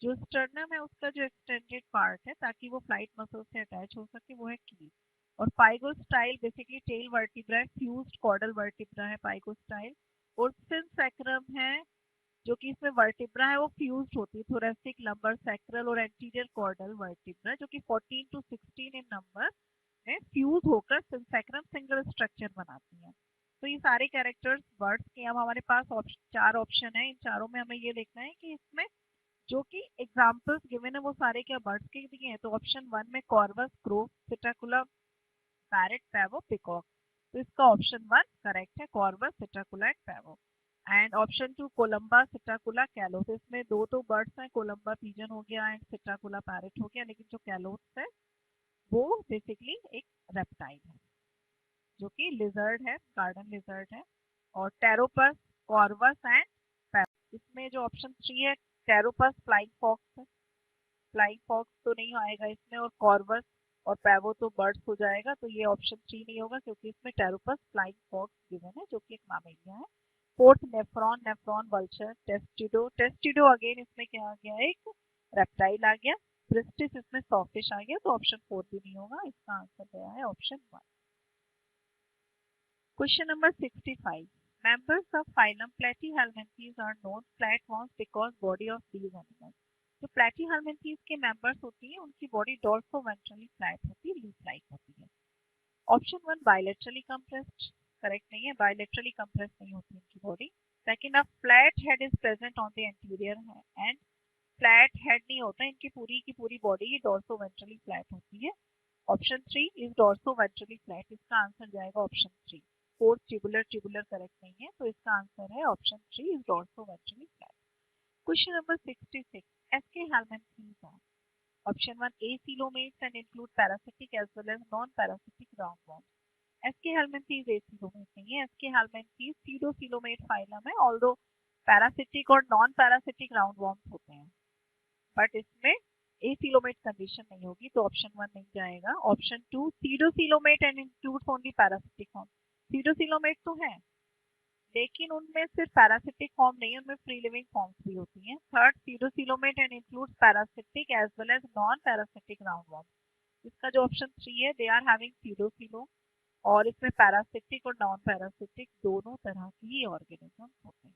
जो स्टर्नम है उसका जो एक्सटेंडेड पार्ट है ताकि वो फ्लाइट मसल से अटैच हो सके, वो है कील। और पाइगोस्टाइल बेसिकली टेल वर्टिब्रा है, फ्यूज्ड कॉर्डल वर्टिब्रा है पाइगोस्टाइल। और सिंसेक्रम है जो कि इसमें वर्टिब्रा है वो फ्यूज्ड होती है, थोरेसिक, लंबर, सैक्रल और एंटीरियर कॉर्डल वर्टिब्रा, जो कि 14 to 16 इन नंबर में फ्यूज होकर सैक्रम सिंगल स्ट्रक्चर बनाती हैं। तो ये सारे कैरेक्टर्स बर्ड्स के, अब हमारे पास चार ऑप्शन है, इन चारों में हमें ये देखना है कि इसमें जो कि एग्जाम्पल्स गिवन है वो सारे क्या बर्ड्स के दिए हैं। तो ऑप्शन 1 में Corvus, crow, Psittacula, parrot, Pavo, peacock. तो इसका ऑप्शन 1 करेक्ट है, Corvus, Psittacula and Pavo. And option 2 Columba, Psittacula, कैलोस। इसमें दो तो बर्ड्स हैं, कोलंबा पीजन हो गया एंड सिटाकुला पैरेट हो गया, लेकिन जो कैलोस है वो बेसिकली एक रेप्टाइल है, जो कि लिजर्ड है, गार्डन लिजर्ड है। और टेरोपस, कॉर्वस एंड पैवो। इसमें जो ऑप्शन 3 है टेरोपस, फ्लाइंग फॉक्स है, फ्लाइंग फॉक्स तो नहीं आएगा इसमें, और कॉर्वस और पैवो तो बर्ड्स हो जाएगा, तो ये ऑप्शन 3 नहीं होगा क्योंकि इसमें टेरोपस, फ्लाइंग फॉक्स गिवन है जो कि एक मामेलिया है। Fourth Neophron, Neophron vulture, Testudo, Testudo again इसमें क्या आ गया, एक रेप्टाइल आ गया। ब्रिस्टिस इसमें सॉफिश आ गया, तो ऑप्शन 4 भी नहीं होगा, इसका आंसर गया है option 1। Question number 65, members of phylum Platyhelminthes are known flatworms because body of these animals। जो प्लेटीहेल्मिंथीज के मेंबर्स होती हैं उनकी बॉडी डॉर्सोवेंट्रली फ्लैट होती है, लीफ लाइक होती है। ऑप्शन 1 बायलेटरली कंप्रेस्ड, करेक्ट नहीं है, बायलेटरली कंप्रेस्ड नहीं होती इनकी body. Second, a flat head is present on the anterior and, flat head नहीं होता, इनकी पूरी की पूरी बॉडी डॉर्सोवेंट्रली फ्लैट होती है। ऑप्शन 3 इज डॉर्सोवेंट्रली फ्लैट, इसका आंसर जाएगा option 3। Fourth tubular, tubular correct नहीं है, तो इसका आंसर है option 3 is dorsoventrally flat. Question number 66, Aschelminthes are option 1 acoelomates and include parasitic as well as non parasitic roundworms. Aschelminthes acoelomate नहीं है, Aschelminthes pseudocoelomate phylum है, although parasitic और non parasitic roundworms होते हैं, but इसमें acoelomate condition नहीं होगी, तो ऑप्शन 1 नहीं जाएगा। Option 2 सीडोसिलोमेट and includes only parasitic form. सीडोसिलोमेट तो है लेकिन उनमें सिर्फ पैरासिटिक फॉर्म नहीं है, उनमें फ्री लिविंग फॉर्म्स भी होती हैं। Third, pseudocoelomate and includes parasitic as well as non parasitic roundworms. इसका जो ऑप्शन 3 है, दे आर हैविंग सीडोसिलो, और इसमें पैरासिटिक और नॉन पैरासिटिक दोनों तरह की ही ऑर्गेनिज्म होते हैं।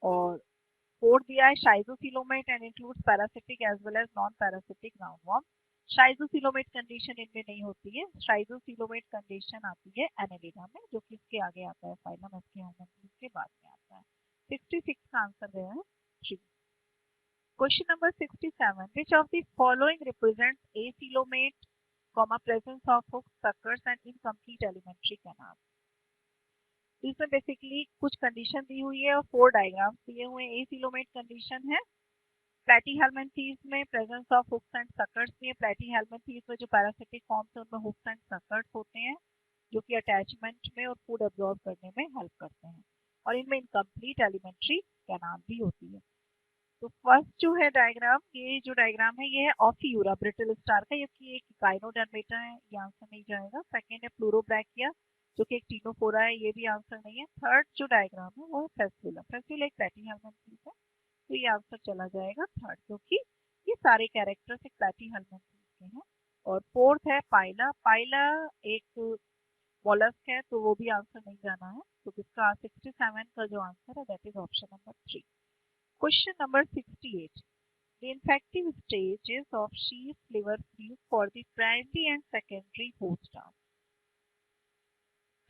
और फोर्थ दिया है schizocoelomate and includes parasitic as well as non parasitic roundworm. Schizocoelomate condition इनमें नहीं होती है, शाइजोसिलोमेट कंडीशन आती है एनेलिडा में, जो कि इसके आगे आता है, फाइलम एसके हेलमेंथीज के बाद में आता है। 66 का आंसर गया है 3। Question number 67, which of the following represents acoelomate, presence of hooks, suckers and incomplete elementary canal। इसमें बेसिकली कुछ कंडीशन दी हुई है और 4 डायग्राम्स दिए हुए हैं। एसिलोमेट कंडीशन है, प्लेटीहेल्मिन्थीज में presence of hooks and suckers भी है। प्लेटीहेल्मिन्थीज में जो पैरासिटिक फॉर्म्स है उनमें हुक्स एंड सकर्स होते हैं, जो कि अटैचमेंट में और फूड अब्सॉर्ब करने में हेल्प करते हैं, और इनमें इनकम्प्लीट एलिमेंट्री कैनाल भी होती है। तो फर्स्ट जो है डायग्राम, ये जो डायग्राम है ये है ऑफियूरा ब्रिटल स्टार का, ये कि एक गाइनोडर्मेटा है, ये आंसर नहीं जाएगा। सेकेंड है प्लूरोब्रैकिया, जो कि एक टीनोफोरा है, ये भी आंसर नहीं है। थर्ड जो डायग्राम है वो है फेस्टुला, फेस्टुला एक प्लेटीहेल्मिन्थीज है, तो ये आंसर चला जाएगा थर्ड, क्योंकि ये सारे कैरेक्टर्स एक प्लेटीहेल्मिन्थीज के हैं। और फोर्थ है पाइला, पाइला एक मोलस्क है, तो वो भी आंसर नहीं जाना है, तो इसका 67 का जो आंसर है that is option number 3। Question number 68, the infective stages of sheath liver fluke for the primary and secondary host are।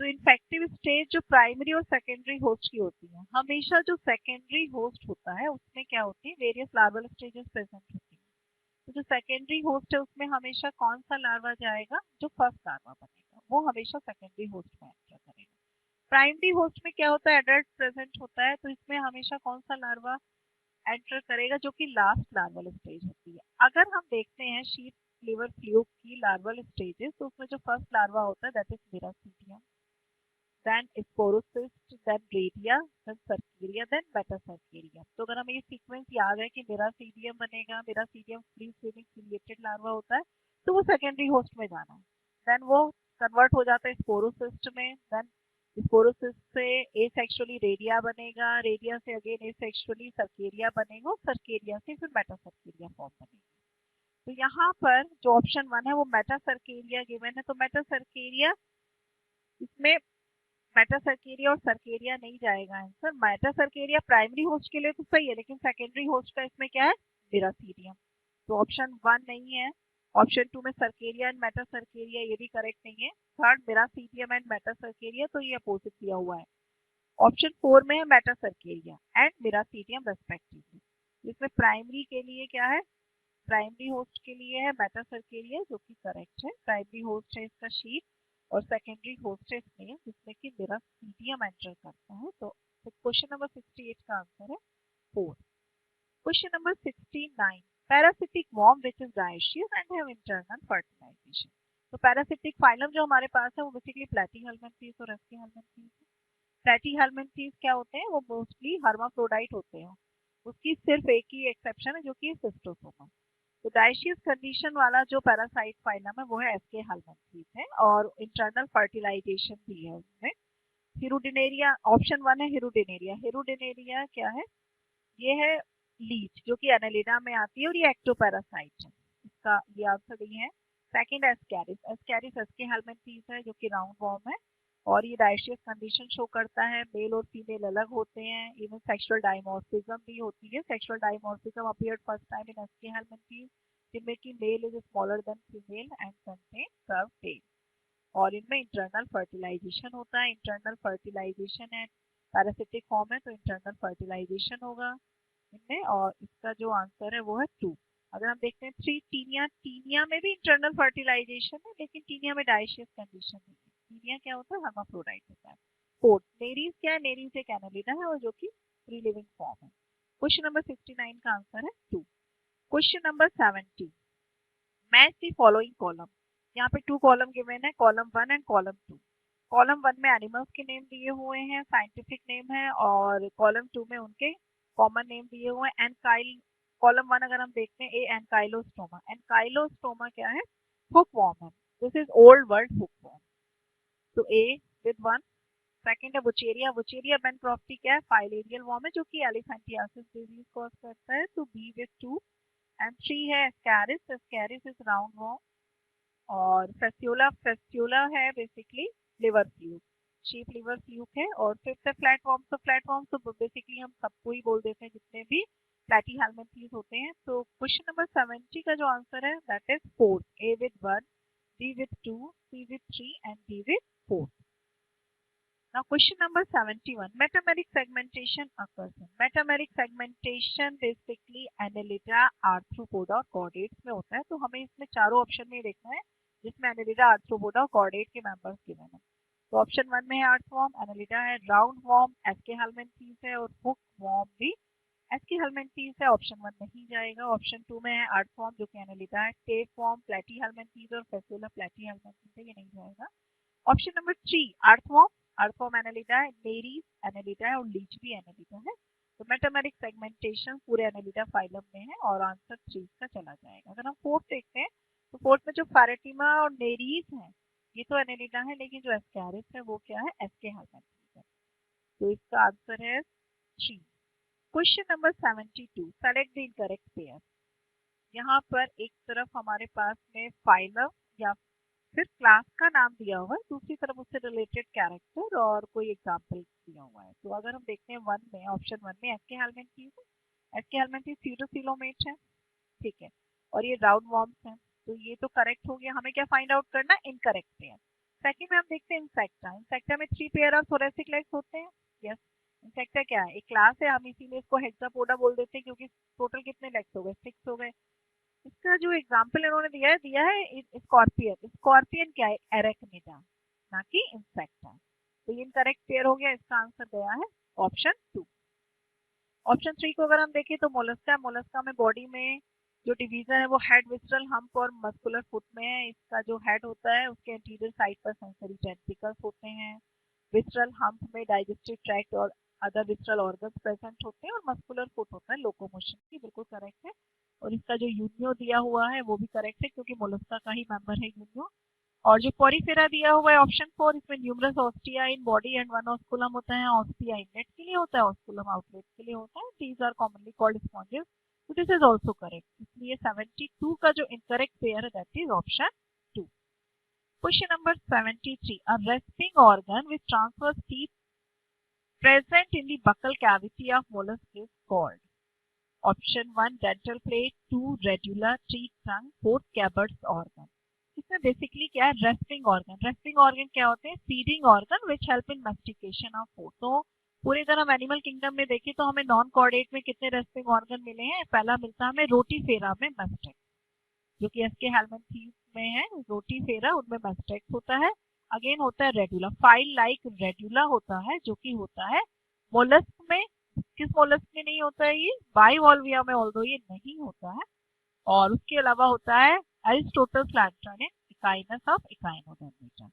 तो इन्फेक्टिव स्टेज जो प्राइमरी और सेकेंडरी होस्ट की होती है, हमेशा जो सेकेंडरी होस्ट होता है उसमें क्या होती है, वेरियस लार्वल स्टेजेस प्रेजेंट होती है। तो जो सेकेंडरी होस्ट है उसमें हमेशा कौन सा लार्वा जाएगा, जो फर्स्ट लार्वा बनेगा वो हमेशा सेकेंडरी होस्ट में एंटर करेगा। प्राइमरी होस्ट में क्या होता है, एडल्ट प्रेजेंट होता है, तो इसमें हमेशा कौन सा लार्वा एंटर करेगा, जो कि लास्ट लार्वल स्टेज होती है। अगर हम देखते हैं शीथ लिवर फ्लूक की लार्वल स्टेजेस, तो उसमें जो फर्स्ट लार्वा होता है that is miracidium, then sporocyst, then redia, then cercaria, then metacercaria. तो अगर हमें ये सीक्वेंस याद है कि मिरासीडियम बनेगा, मिरासीडियम फ्री स्विमिंग सिलिएटेड लार्वा होता है, तो वो सेकेंडरी होस्ट में जाना है। देन वो कन्वर्ट हो जाता है स्पोरोसिस्ट में, देन स्पोरोसिस्ट से एसेक्सुअली रेडिया बनेगा, रेडिया से अगेन एसेक्सुअली सर्केरिया बनेगा, सर्केरिया से फिर मेटासर्केरिया फॉर्म बनेगी। तो यहाँ पर जो ऑप्शन 1 है वो मेटासर्केरिया गिवन है, तो मेटासर्केरिया इसमें मेटासर्केरिया और सर्केरिया नहीं जाएगा आंसर। मेटासर्केरिया प्राइमरी होस्ट के लिए तो सही है, लेकिन सेकेंडरी होस्ट का इसमें क्या है, मिरासीडियम। तो ऑप्शन 1 नहीं है। ऑप्शन 2 में सर्केरिया एंड मेटासर्केरिया, ये भी करेक्ट नहीं है। थर्ड मिरासीडियम एंड मेटासर्केरिया, तो ये अपोजिट दिया हुआ है। ऑप्शन 4 में है मेटासर्केरिया एंड मिरासीडियम रेस्पेक्टिवली। इसमें प्राइमरी के लिए क्या है, प्राइमरी होस्ट के लिए है मेटासर्केरिया, जो कि करेक्ट है। प्राइमरी होस्ट है इसका शीप, और सेकेंडरी होस्ट है इसमें जिसमें कि मिरासीडियम एंटर करता है। तो क्वेश्चन नंबर 68 का आंसर है 4। Question number 69, parasitic worm which is dioecious and have internal fertilisation. तो पैरासिटिक फाइलम जो हमारे पास है वो बेसिकली प्लैटीहेल्मिन्थेस और एस्कीहेल्मिन्थेस है। प्लैटीहेल्मिन्थेस क्या होते हैं, वो मोस्टली हर्माफ्रोडाइट होते हैं। उसकी सिर्फ एक ही एक्सेप्शन है, जो कि सिस्टोसोमा। तो डायशियस कंडीशन वाला जो पैरासाइट फाइलम है वो है एस्कीहेल्मिन्थेस है, और इंटरनल फर्टिलाइजेशन भी है उसमें। हिरुडिनेरिया, ऑप्शन 1 है हिरुडिनेरिया। हिरुडिनेरिया क्या है, ये है लीच, जो कि एनालिडा में आती है, और ये एक्टोपैरासाइट है। इसका ये आंसर नहीं है। Second Ascaris. एस्कैरिस एस्कीहेल्मिन्थेस है, जो कि राउंड वॉर्म है, और ये डायशियस कंडीशन शो करता है। मेल और फीमेल अलग होते हैं, इवन सेक्सुअल डायमॉर्फिज्म भी होती है। Sexual dimorphism appeared first time in Aschelminthes, जिनमें कि male is smaller than female and contain curve tail. और इनमें इंटरनल फर्टिलाइजेशन होता है। इंटरनल फर्टिलाइजेशन है, पैरासिटिक फॉर्म है तो इंटरनल फर्टिलाइजेशन होगा इनमें, और इसका जो आंसर है वो है 2। अगर हम देखते हैं 3 टीनिया, टीनिया में भी इंटरनल फर्टिलाइजेशन है, लेकिन टीनिया में डायशियस कंडीशन नहीं है। टीनिया क्या होता है, हर्माफ्रोडाइट होता है। 4 नेरीज क्या है, नेरीज एक एनालिडा है, और जो कि फ्री लिविंग फॉर्म है। क्वेश्चन नंबर 69 का आंसर है 2। Question number 70, match the following column. यहाँ पे 2 कॉलम गिवन है, कॉलम 1 एंड कॉलम 2। कॉलम 1 में एनिमल्स के नेम दिए हुए हैं, साइंटिफिक नेम है, और कॉलम 2 में उनके कॉमन नेम दिए हुए हैं। एनकाइल, कॉलम 1 अगर हम देखते हैं, ए एनकाइलोस्टोमा। एनकाइलोस्टोमा क्या है, हुक वॉर्म है। This is old world hook warm. तो ए विद 1। सेकंड है बुचेरिया। बुचेरिया बेनक्रॉफ्टी क्या है, फाइलेरियल वॉर्म है, जो कि एलिफेंटियासिस डिजीज कॉज करता है। तो बी विद 2। एंड 3 है Ascaris. Ascaris is round warm, और फेस्टियोला, फेस्टियोला है basically liver fluke, sheep liver fluke है। और फिफ्थ है फ्लैट वॉर्म। तो फ्लैट वॉर्म तो बेसिकली हम सबको ही बोल देते हैं, जितने भी प्लैटीहेल्मिन्थेस होते हैं। तो क्वेश्चन नंबर 70 का जो आंसर है that is 4, A with 1, B with 2, C with 3 and D with 4। Now question number 71, metameric segmentation occurs in. Metameric segmentation basically Annelida, Arthropoda और chordates में होता है। तो हमें इसमें चारों ऑप्शन में देखना है जिसमें Annelida, Arthropoda और chordate के मेंबर्स गिवन है। तो ऑप्शन 1 में है अर्थवॉर्म, Annelida है, राउंड वॉर्म एस्कीहेल्मिन्थेस है, और हुक वॉर्म भी एस्कीहेल्मिन्थेस है। ऑप्शन 1 नहीं जाएगा। ऑप्शन 2 में है अर्थवॉर्म, जो कि Annelida है, टेप वॉर्म प्लैटीहेल्मिन्थेस और फेस्टियोला प्लैटीहेल्मिन्थेस है, ये नहीं जाएगा। Option number 3 earthworm, earthworm Annelida है, नेरीज एनालिडा है, और लीच भी एनालिडा है। तो मेटामेरिक सेगमेंटेशन पूरे एनालिडा फाइलम में है, और आंसर 3 का चला जाएगा। अगर हम फोर्थ देखते हैं, तो फोर्थ में जो फैरेटिमा और नेरीज है, ये तो एनालिडा है, लेकिन जो एस्कैरिस है वो क्या है, एस्केहेल्मिन्थेस है। तो इसका आंसर है 3। Question number 72, select the incorrect pair. यहाँ पर एक तरफ हमारे पास में फाइलम या फिर क्लास का नाम दिया हुआ है, दूसरी तरफ उससे रिलेटेड कैरेक्टर और कोई एग्जांपल दिया हुआ है। तो अगर हम देखते हैं 1 में, ऑप्शन 1 में एस्केहेल्मिन्थेस है। एस्केहेल्मिन्थेस स्यूडोसिलोमेट है, ठीक है, और ये राउंड वॉर्म्स हैं। तो ये तो करेक्ट हो गया। हमें क्या फाइंड आउट करना है, इनकरेक्ट पेयर। सेकंड में हम देखते हैं इंसेक्टा। इंसेक्टा में 3 पेयर ऑफ थोरेसिक लेग्स होते हैं। यस, इंसेक्टा क्या है, एक क्लास है, हम इसीलिए इसको हेक्सापोडा बोल देते हैं, क्योंकि टोटल कितने लेग्स हो गए, 6 हो गए। इसका जो एग्जाम्पल इन्होंने दिया है स्कॉर्पियन। स्कॉर्पियन क्या है, एरेक्निडा, ना कि इंसेक्टा। तो ये इनकरेक्ट पेयर हो गया। इसका आंसर गया है ऑप्शन 2। ऑप्शन 3 को अगर हम देखें तो मोलस्का। मोलस्का में बॉडी में जो डिवीजन है वो हेड, विस्ट्रल, हम्प और मस्कुलर फुट में है। इसका जो हेड होता है उसके एंटीरियर साइड पर सेंसरी टेंटिकल्स होते हैं। विस्ट्रल हम्प में डाइजेस्टिव ट्रैक्ट और अदर विस्ट्रल ऑर्गन्स प्रेजेंट होते हैं, और मस्कुलर फुट होता है लोकोमोशन की, बिल्कुल करेक्ट है। और इसका जो यूनियो दिया हुआ है वो भी करेक्ट है, क्योंकि मोलस्का का ही मेंबर है यूनियो। और जो पोरिफेरा दिया हुआ है ऑप्शन 4, इसमें numerous ostia in body and 1 osculum होता है। ऑस्टिया इनलेट के लिए होता है, ऑस्कुलम आउटलेट के लिए होता है। These are commonly called sponges. तो दिस इज आल्सो करेक्ट। इसलिए 72 का जो इनकरेक्ट पेयर है that is option 2। Question number 73, a rasping organ which transfers teeth present in the buccal cavity of mollusk is called. Option 1 dental plate, 2 radula, 3 tongue, 4 Keber's organ. इसमें basically क्या है, rasping organ. Rasping organ क्या होते हैं, feeding organ which help in mastication of food. तो पूरी तरह हम एनिमल किंगडम में देखें तो हमें नॉन कॉर्डेट में कितने रेस्पिंग ऑर्गन मिले हैं। पहला मिलता है हमें रोटीफेरा में मैस्टेक्स, जो कि एस्के हेलमिन्थीज में है। रोटीफेरा उनमें मैस्टेक्स होता है। अगेन होता है रेड्यूला, फाइल लाइक रेड्यूला होता है जो कि होता है मोलस्क में। किस मोलस्क में नहीं होता है ये, बाइवॉल्विया में, ऑल्दो ये नहीं होता है। और उसके अलावा होता है Aristotle plankton in echinus of Echinodermata.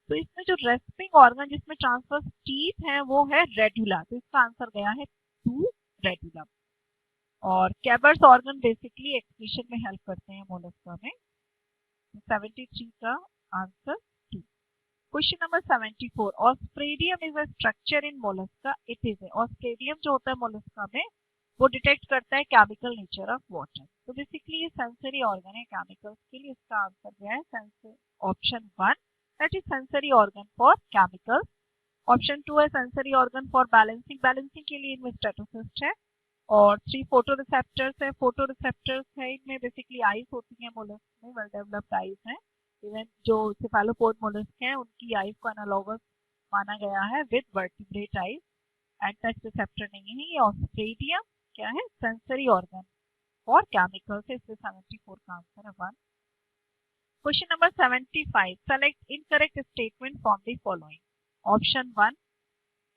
तो इसमें जो रेस्पिंग ऑर्गन जिसमें ट्रांसवर्स टीथ है वो है रेड्यूला, तो इसका आंसर गया है 2 रेड्यूला। और कैबर्स ऑर्गन बेसिकली एक्सक्रीशन में हेल्प करते हैं मोलस्का में। 73 का answer 2। Question number 74, osphradium is a structure in Mollusca, it is. Osphradium जो होता है मोलस्का में वो डिटेक्ट करता है केमिकल नेचर ऑफ वाटर। तो बेसिकली ये सेंसरी ऑर्गन है केमिकल्स के लिए। इसका आंसर क्या है, option 1 that is sensory organ for chemicals. Option 2 है sensory organ for balancing, balancing के लिए इनमें स्टेटोसिस्ट है। और 3 फोटो रिसेप्टर्स है, फोटो रिसेप्टर्स है इनमें बेसिकली आईज होती है मोलस्क में, वेल डेवलप्ड आईज है। इवन जो सेफेलोपोड मोलस्क हैं उनकी आईज को एनालॉगस माना गया है with vertebrate eyes, and touch receptor नहीं है। ये ऑस्ट्रेडियम क्या है, सेंसरी ऑर्गन फॉर केमिकल्स है, इसलिए 74 का आंसर है 1। Question number 75, select incorrect statement from the following. Option 1,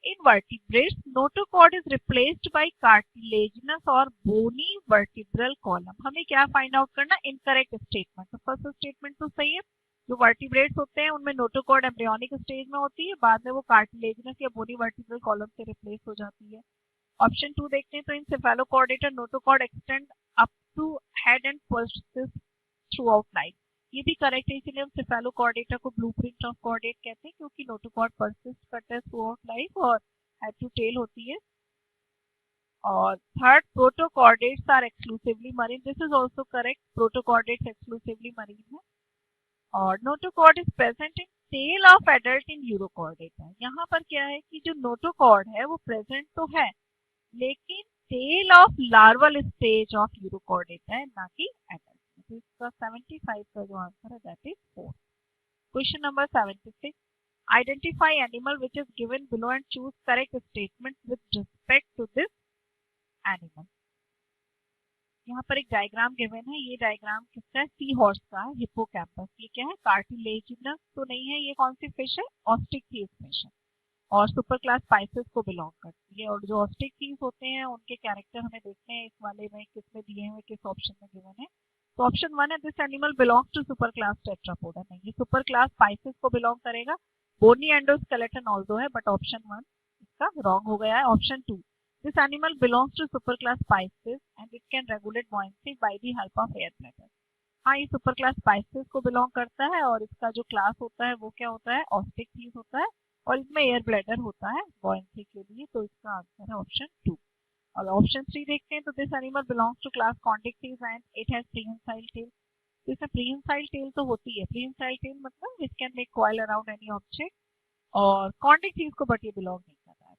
in vertebrates notochord is replaced by cartilaginous और bony vertebral column। हमें क्या फाइंड आउट करना, इनकरेक्ट स्टेटमेंट। तो फर्स्ट स्टेटमेंट तो सही है, जो वर्टिब्रेट्स होते हैं उनमें नोटोकॉर्ड एम्ब्रियोनिक स्टेज में होती है, बाद में वो कार्टिलेजिनस या बोनी वर्टिब्रल कॉलम से रिप्लेस हो जाती है। ऑप्शन 2 देखते हैं तो in Cephalochordata notochord extend up to head and persist throughout life. ये भी करेक्ट है, इसीलिए हम सेफेलोकॉर्डेटा को ब्लूप्रिंट ऑफ कॉर्डेट कहते हैं, क्योंकि नोटोकॉर्ड परसिस्ट करता है थ्रू आउट लाइफ और हेड टू टेल होती है। और third, protochordates are exclusively marine, this is also correct, protochordates exclusively marine है। और notochord is present in tail of adult in urochordata. यहाँ पर क्या है कि जो नोटोकॉर्ड है वो प्रेजेंट तो है लेकिन tail of larval stage of urochordata है, ना कि एडल्ट। तो इसका 75 का जो आंसर है that is 4। Question number 76, identify animal which is given below and choose correct statement with respect to this animal. यहाँ पर एक डायग्राम गिवन है, ये डायग्राम किसका है, सी हॉर्स का है, हिप्पोकैम्पस। ये क्या है, कार्टिलेजिनस तो नहीं है, ये कौन सी फिश है, ऑस्टिकथीस फिश है और सुपर क्लास स्पाइसेस को बिलोंग करती है। और जो ऑस्टिकथीस होते हैं उनके कैरेक्टर हमें देखते हैं इस वाले में किसमें दिए हुए, किस ऑप्शन में गिवन है। तो ऑप्शन 1 है, this animal belongs to super class tetrapoda. नहीं, ये सुपर क्लास स्पाइसेस को बिलोंग करेगा। बोनी एंडोस्केलेटन ऑल्सो है, बट ऑप्शन 1 इसका रॉन्ग हो गया है। Option 2, this animal belongs to super class pisces and it can regulate buoyancy by the help of air bladder. हाँ, ये सुपर क्लास स्पाइसेस को बिलोंग करता है और इसका जो क्लास होता है वो क्या होता है, ऑस्टिकथीस होता है और इसमें एयर ब्लैडर होता है बॉयंसी के लिए। तो इसका आंसर है ऑप्शन 2। और ऑप्शन 3 देखते हैं तो this animal belongs to class Chondrichthyes and it has prehensile tail. तो इसमें प्रीहेंसाइल टेल तो होती है, प्रीहेंसाइल टेल मतलब which can make coil around any object, और कॉन्टिकथीस को बट ये बिलोंग नहीं कर रहा है।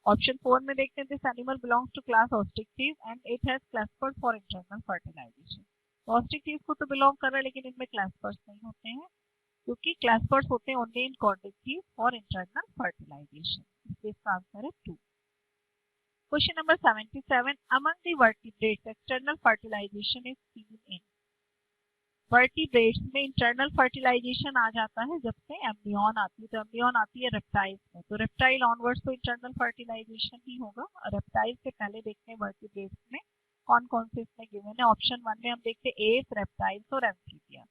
ऑप्शन 4 में देखते हैं this animal belongs to class Osteichthyes and it has claspers for internal fertilisation. तो ऑस्टिकथीस को तो बिलोंग कर रहा है लेकिन इनमें क्लैस्पर्स नहीं होते हैं, क्योंकि क्लैस्पर्स होते हैं only in Chondrichthyes for internal fertilization. इसलिए इसका आंसर है 2। Question number 77, among the vertebrates external fertilization is seen in। Vertebrates में इंटरनल फर्टिलाइजेशन आ जाता है जब से एम्ब्रियन आती है। तो एम्ब्रियन आती है रेप्टाइल्स में, तो रेप्टाइल ऑनवर्ड्स तो इंटरनल फर्टिलाइजेशन ही होगा। और रेप्टाइल से पहले देखते हैं वर्टिब्रेट्स में कौन कौन से इसमें गिवन है। ऑप्शन 1 में हम देखते हैं एप्स, रेप्टाइल्स और एम्फीबिया।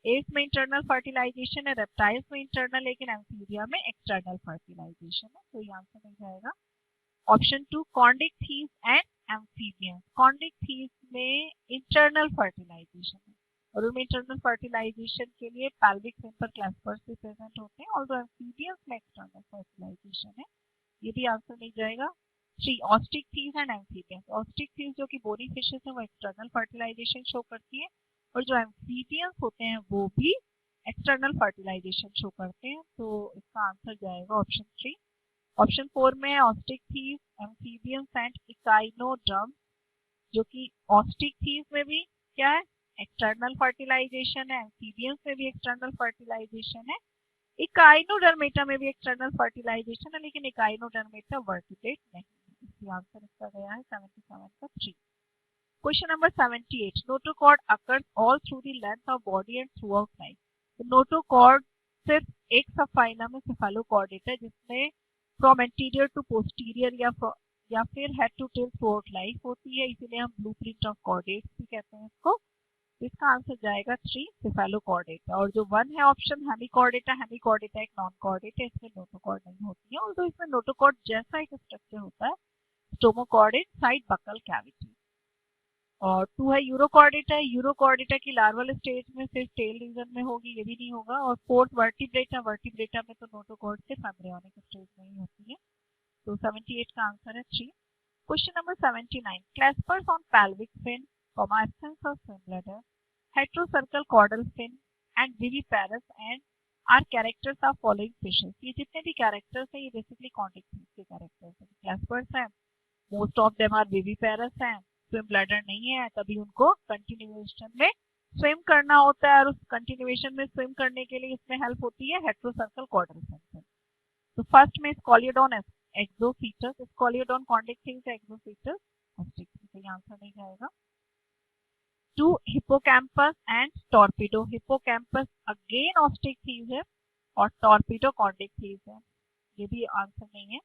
एप्स में इंटरनल फर्टिलाइजेशन है, रेप्टाइल्स में इंटरनल, लेकिन एम्फीबिया में एक्सटर्नल फर्टिलाइजेशन है। तो ये आंसर मिल जाएगा ऑप्शन 2, कॉन्टिकथीस एंड एम्फीबियंस। कॉन्टिकथीस में इंटरनल फर्टिलाइजेशन है और उनमें इंटरनल फर्टिलाइजेशन के लिए पैल्विक फिन पर क्लैस्पर्स भी प्रेजेंट होते हैं। और एम्फीबियंस में एक्सटर्नल फर्टिलाइजेशन है, ये भी आंसर मिल जाएगा 3, ऑस्टिकथीस एंड एम्फीबियंस। ऑस्टिकथीस जो कि बोनी फिशेस है वो एक्सटर्नल फर्टिलाइजेशन शो करती है और जो एम्फीबियंस होते हैं वो भी एक्सटर्नल फर्टिलाइजेशन शो करते हैं। तो इसका आंसर जाएगा ऑप्शन 3। ऑप्शन 4 में है ऑस्टिक थीव, एम्फीबियंस एंड इकाइनोडर्म, जो कि ऑस्टिक थीव में भी क्या है, एक्सटर्नल फर्टिलाइजेशन है, एम्फीबियंस में भी एक्सटर्नल फर्टिलाइजेशन है, इकाइनोडर्मेटा में भी एक्सटर्नल फर्टिलाइजेशन है, लेकिन इकाइनोडर्मेटा वर्टिब्रेट नहीं है। इसलिए आंसर इसका गया है 77 का 3। Question number 78, notochord occurs all through the length of body and through out life. Notochord सिर्फ एक सब फाइलम है सेफेलोकॉर्डेटा, जिसमें फ्रॉम एंटीरियर टू पोस्टीरियर या फिर head to tail throughout life होती है, इसीलिए हम ब्लूप्रिंट ऑफ कॉर्डेट्स भी कहते हैं इसको। इसका आंसर जाएगा 3 सेफेलोकॉर्डेटा। और जो 1 है ऑप्शन हेमिकॉर्डेटा, हेमिकॉर्डेटा एक नॉन कॉर्डेट है, इसमें नोटोकॉर्ड नहीं होती है, और तो इसमें नोटोकॉर्ड जैसा एक स्ट्रक्चर होता है, स्टोमोकॉर्डेट साइड बकल कैविटी। और 2 है यूरोकॉर्डेटा, यूरोकॉर्डेटा की लार्वल स्टेज में सिर्फ टेल रीजन में होगी, ये भी नहीं होगा। और 4th वर्टिब्रेटा, वर्टिब्रेटा में तो नोटोकॉर्ड सिर्फ एम्ब्रियोनिक स्टेज में ही होती है। तो 78 का आंसर है 3। Question number 79, claspers on pelvic fin, absence of swim bladder, heterocircle caudal fin and viviparous and are characters of following fishes। ये जितने भी कैरेक्टर्स हैं ये बेसिकली कॉन्टिक्स के कैरेक्टर्स हैं। क्लैस्पर्स हैं, most of them are viviparous हैं, स्विम ब्लैडर नहीं है, तभी उनको कंटिन्यूएशन में स्विम करना होता है, और उस कंटिन्यूएशन में स्विम करने के लिए इसमें हेल्प होती है हेटेरोसर्कल कॉर्डल फिन। तो फर्स्ट में स्कॉलियोडॉन एक्सोफीटस, स्कॉलियोडॉन कॉन्टिक्स एक्सोफीटस, तो ये आंसर नहीं जाएगा। 2 Hippocampus and Torpedo, Hippocampus again Osteichthyes है और टॉर्पिडो कॉन्टिक थीव है, ये भी आंसर नहीं है।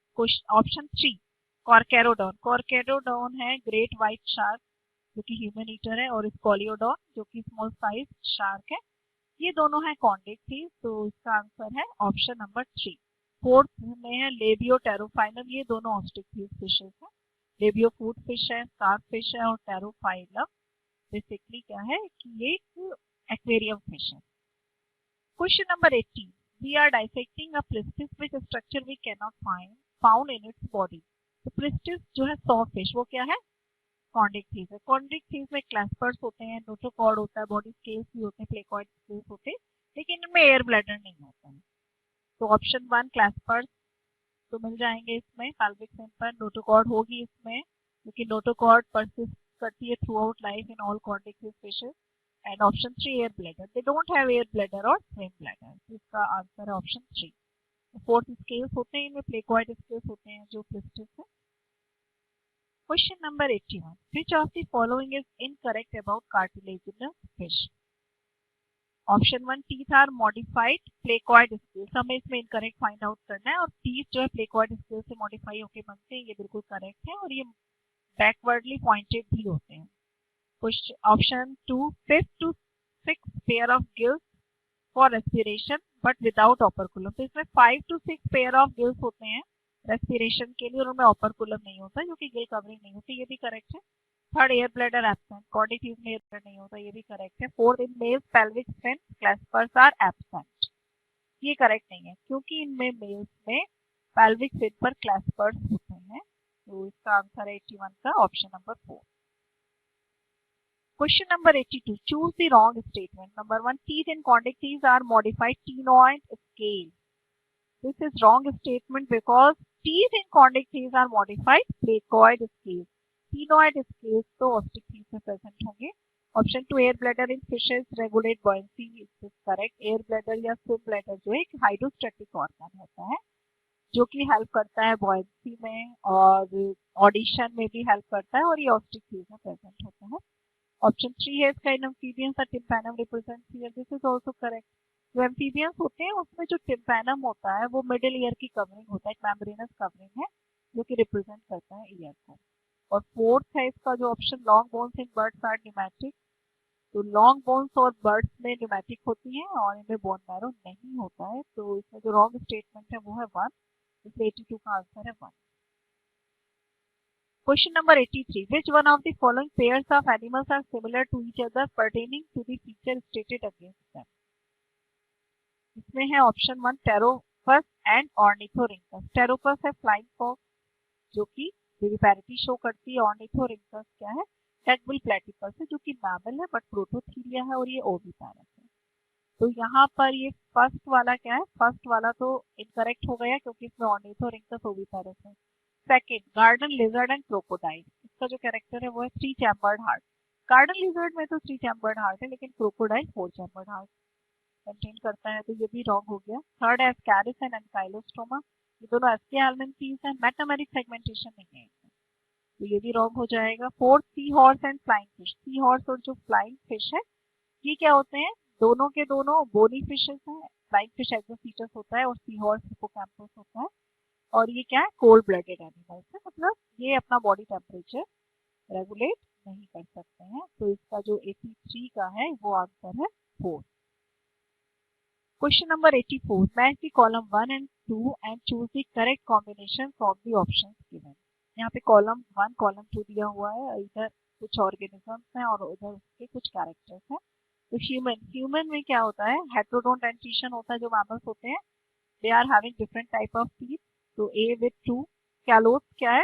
ऑप्शन 3 कॉर्केरोडॉन, कॉर्केरोडॉन है ग्रेट व्हाइट शार्क जो कि ह्यूमन ईटर है, और स्कॉलियोडॉन जो कि स्मॉल साइज शार्क है, ये दोनों है कॉन्टिक थीव। तो इसका आंसर है ऑप्शन नंबर 3। 4th में है लेबियोटेरोफाइलम, ये दोनों ऑस्टिक थीव फिशेस हैं। लेबियो फूड फिश है, स्टार फिश है, और टेरोफाइलम बेसिकली क्या है कि ये एक एक्वेरियम फिश है। Question number 18, we are dissecting a pristis which structure we cannot found in its body। तो प्रिस्टिस जो है सॉ फिश, वो क्या है, कॉन्टिक थीव है। कॉन्टिक थीव में क्लैस्पर्स होते हैं, नोटोकॉर्ड होता है, बॉडी स्केल्स भी होते हैं, प्लेकॉइड स्केल्स होते हैं, लेकिन इनमें एयर ब्लैडर नहीं होता है। तो ऑप्शन 1 क्लैस्पर्स तो मिल जाएंगे इसमें pelvic fin पर, नोटोकॉर्ड होगी इसमें क्योंकि नोटोकॉर्ड परसिस्ट करती है throughout life in all कॉन्टिक थीव fishes. And option 3 air bladder, they don't have air bladder और स्विम ब्लैडर। इसका आंसर है ऑप्शन 3। 4th स्केल्स होते हैं, इनमें प्लेकॉइड स्केल्स होते हैं जो प्रिस्टिस है। Question number 81, which of the following is incorrect about cartilaginous fish। Option 1 teeth are modified placoid scales, हमें इसमें इनकरेक्ट फाइंड आउट करना है, और टीथ जो है प्लेकॉइड स्केल से मॉडिफाई होकर बनते हैं, ये बिल्कुल करेक्ट है, और ये बैकवर्डली पॉइंटेड भी होते हैं। Option 2 5th to 6th pair of gills for respiration but without operculum, तो इसमें 5 to 6 पेयर ऑफ गिल्स होते हैं रेस्पिरेशन के लिए, और उनमें ऑपरकुलम नहीं होता क्योंकि गिल कवरिंग नहीं होती, ये भी करेक्ट है। 3rd एयर ब्लैडर एब्सेंट, कॉर्डिक थीव में एयर ब्लैडर नहीं होता, ये भी करेक्ट है। 4th in males pelvic fin claspers are absent, ये करेक्ट नहीं है क्योंकि इनमें मेल्स में पेल्विक फिन पर क्लैस्पर्स होते हैं। तो इसका आंसर है 81 का option number 4। Question number 82, choose the wrong statement. Number 1 teeth in Chondrichthyes are modified ctenoid scale, this is wrong statement because teeth in condic thieves are modified placoid scales, phenoid scales तो ऑस्टिक thief में present होंगे। Option 2 air bladder in fishes regulate buoyancy, is correct. Air bladder या swim bladder जो है एक hydrostatic organ होता है जो कि हेल्प करता है बॉयंसी में और ऑडिशन में भी हेल्प करता है, और ये ऑस्टिक थीव में प्रेजेंट होता है। ऑप्शन 3 है इसका in amphibians the tympanum represents here, this is also correct. जो एम्फीबियंस होते हैं उसमें जो टिम्पैनम होता है वो मिडिल ईयर की कवरिंग होता है, एक मेम्ब्रेनस कवरिंग है जो कि रिप्रेजेंट करता है ईयर को। और 4th है इसका जो option long bones in birds are pneumatic, तो लॉन्ग बोन्स और बर्ड्स में न्यूमैटिक होती हैं और इनमें बोन मैरो नहीं होता है, तो इसमें जो रॉन्ग स्टेटमेंट है वो है 1, इसलिए 82 का आंसर है 1। Question number 83, which one of the following pairs of animals are similar to each other pertaining to the feature stated against them। इसमें है option 1 Pteropus and ornithorhynchus. Pteropus है फ्लाइंग फॉक्स जो कि विविपैरिटी शो करती है, ornithorhynchus क्या है, कैटबिल platypus है जो कि मैमल है बट प्रोटोथीरिया है, और ये ओविपैरस है। तो यहाँ पर ये फर्स्ट वाला क्या है, फर्स्ट वाला तो इनकरेक्ट हो गया क्योंकि इसमें ऑर्निथोरिंकस ओविपेरस है। Second, garden lizard and crocodile, इसका जो कैरेक्टर है वो है 3 चैम्बर्ड हार्ट। गार्डन लिजर्ड में तो 3 चैम्बर्ड हार्ट है, लेकिन क्रोकोडाइल 4 चैम्बर्ड हार्ट कंटेन करता है, तो ये भी रॉन्ग हो गया। थर्ड है एस्कैरिस एंड एंकाइलोस्टोमा, ये दोनों एस्केहेलमिन्थीज हैं, मेटामेरिक सेगमेंटेशन नहीं है इनमें, तो ये भी रॉन्ग हो जाएगा। Fourth, sea horse and flying fish, sea horse और जो फ्लाइंग फिश है ये क्या होते हैं, दोनों के दोनों बोनी फिशेस हैं। फ्लाइंग फिश एक्सोसीटस होता है और सी हॉर्स हिप्पोकैम्पस होता है, और ये क्या है, कोल्ड ब्लडेड एनिमल्स है, मतलब ये अपना बॉडी टेम्परेचर रेगुलेट नहीं कर सकते हैं। तो इसका जो 83 का है वो आंसर है 4। Question number 84, match the column 1 and 2 and choose the correct combination of the options given. यहाँ पे कॉलम 1 कॉलम 2 दिया हुआ है, इधर कुछ ऑर्गेनिजम्स हैं और उधर उसके कुछ कैरेक्टर्स हैं। तो ह्यूमन में क्या होता है, हेट्रोडोन डेंटिशन होता है, जो मैमल्स होते हैं they are having different type of teeth. तो ए विथ 2। कैलोस क्या है,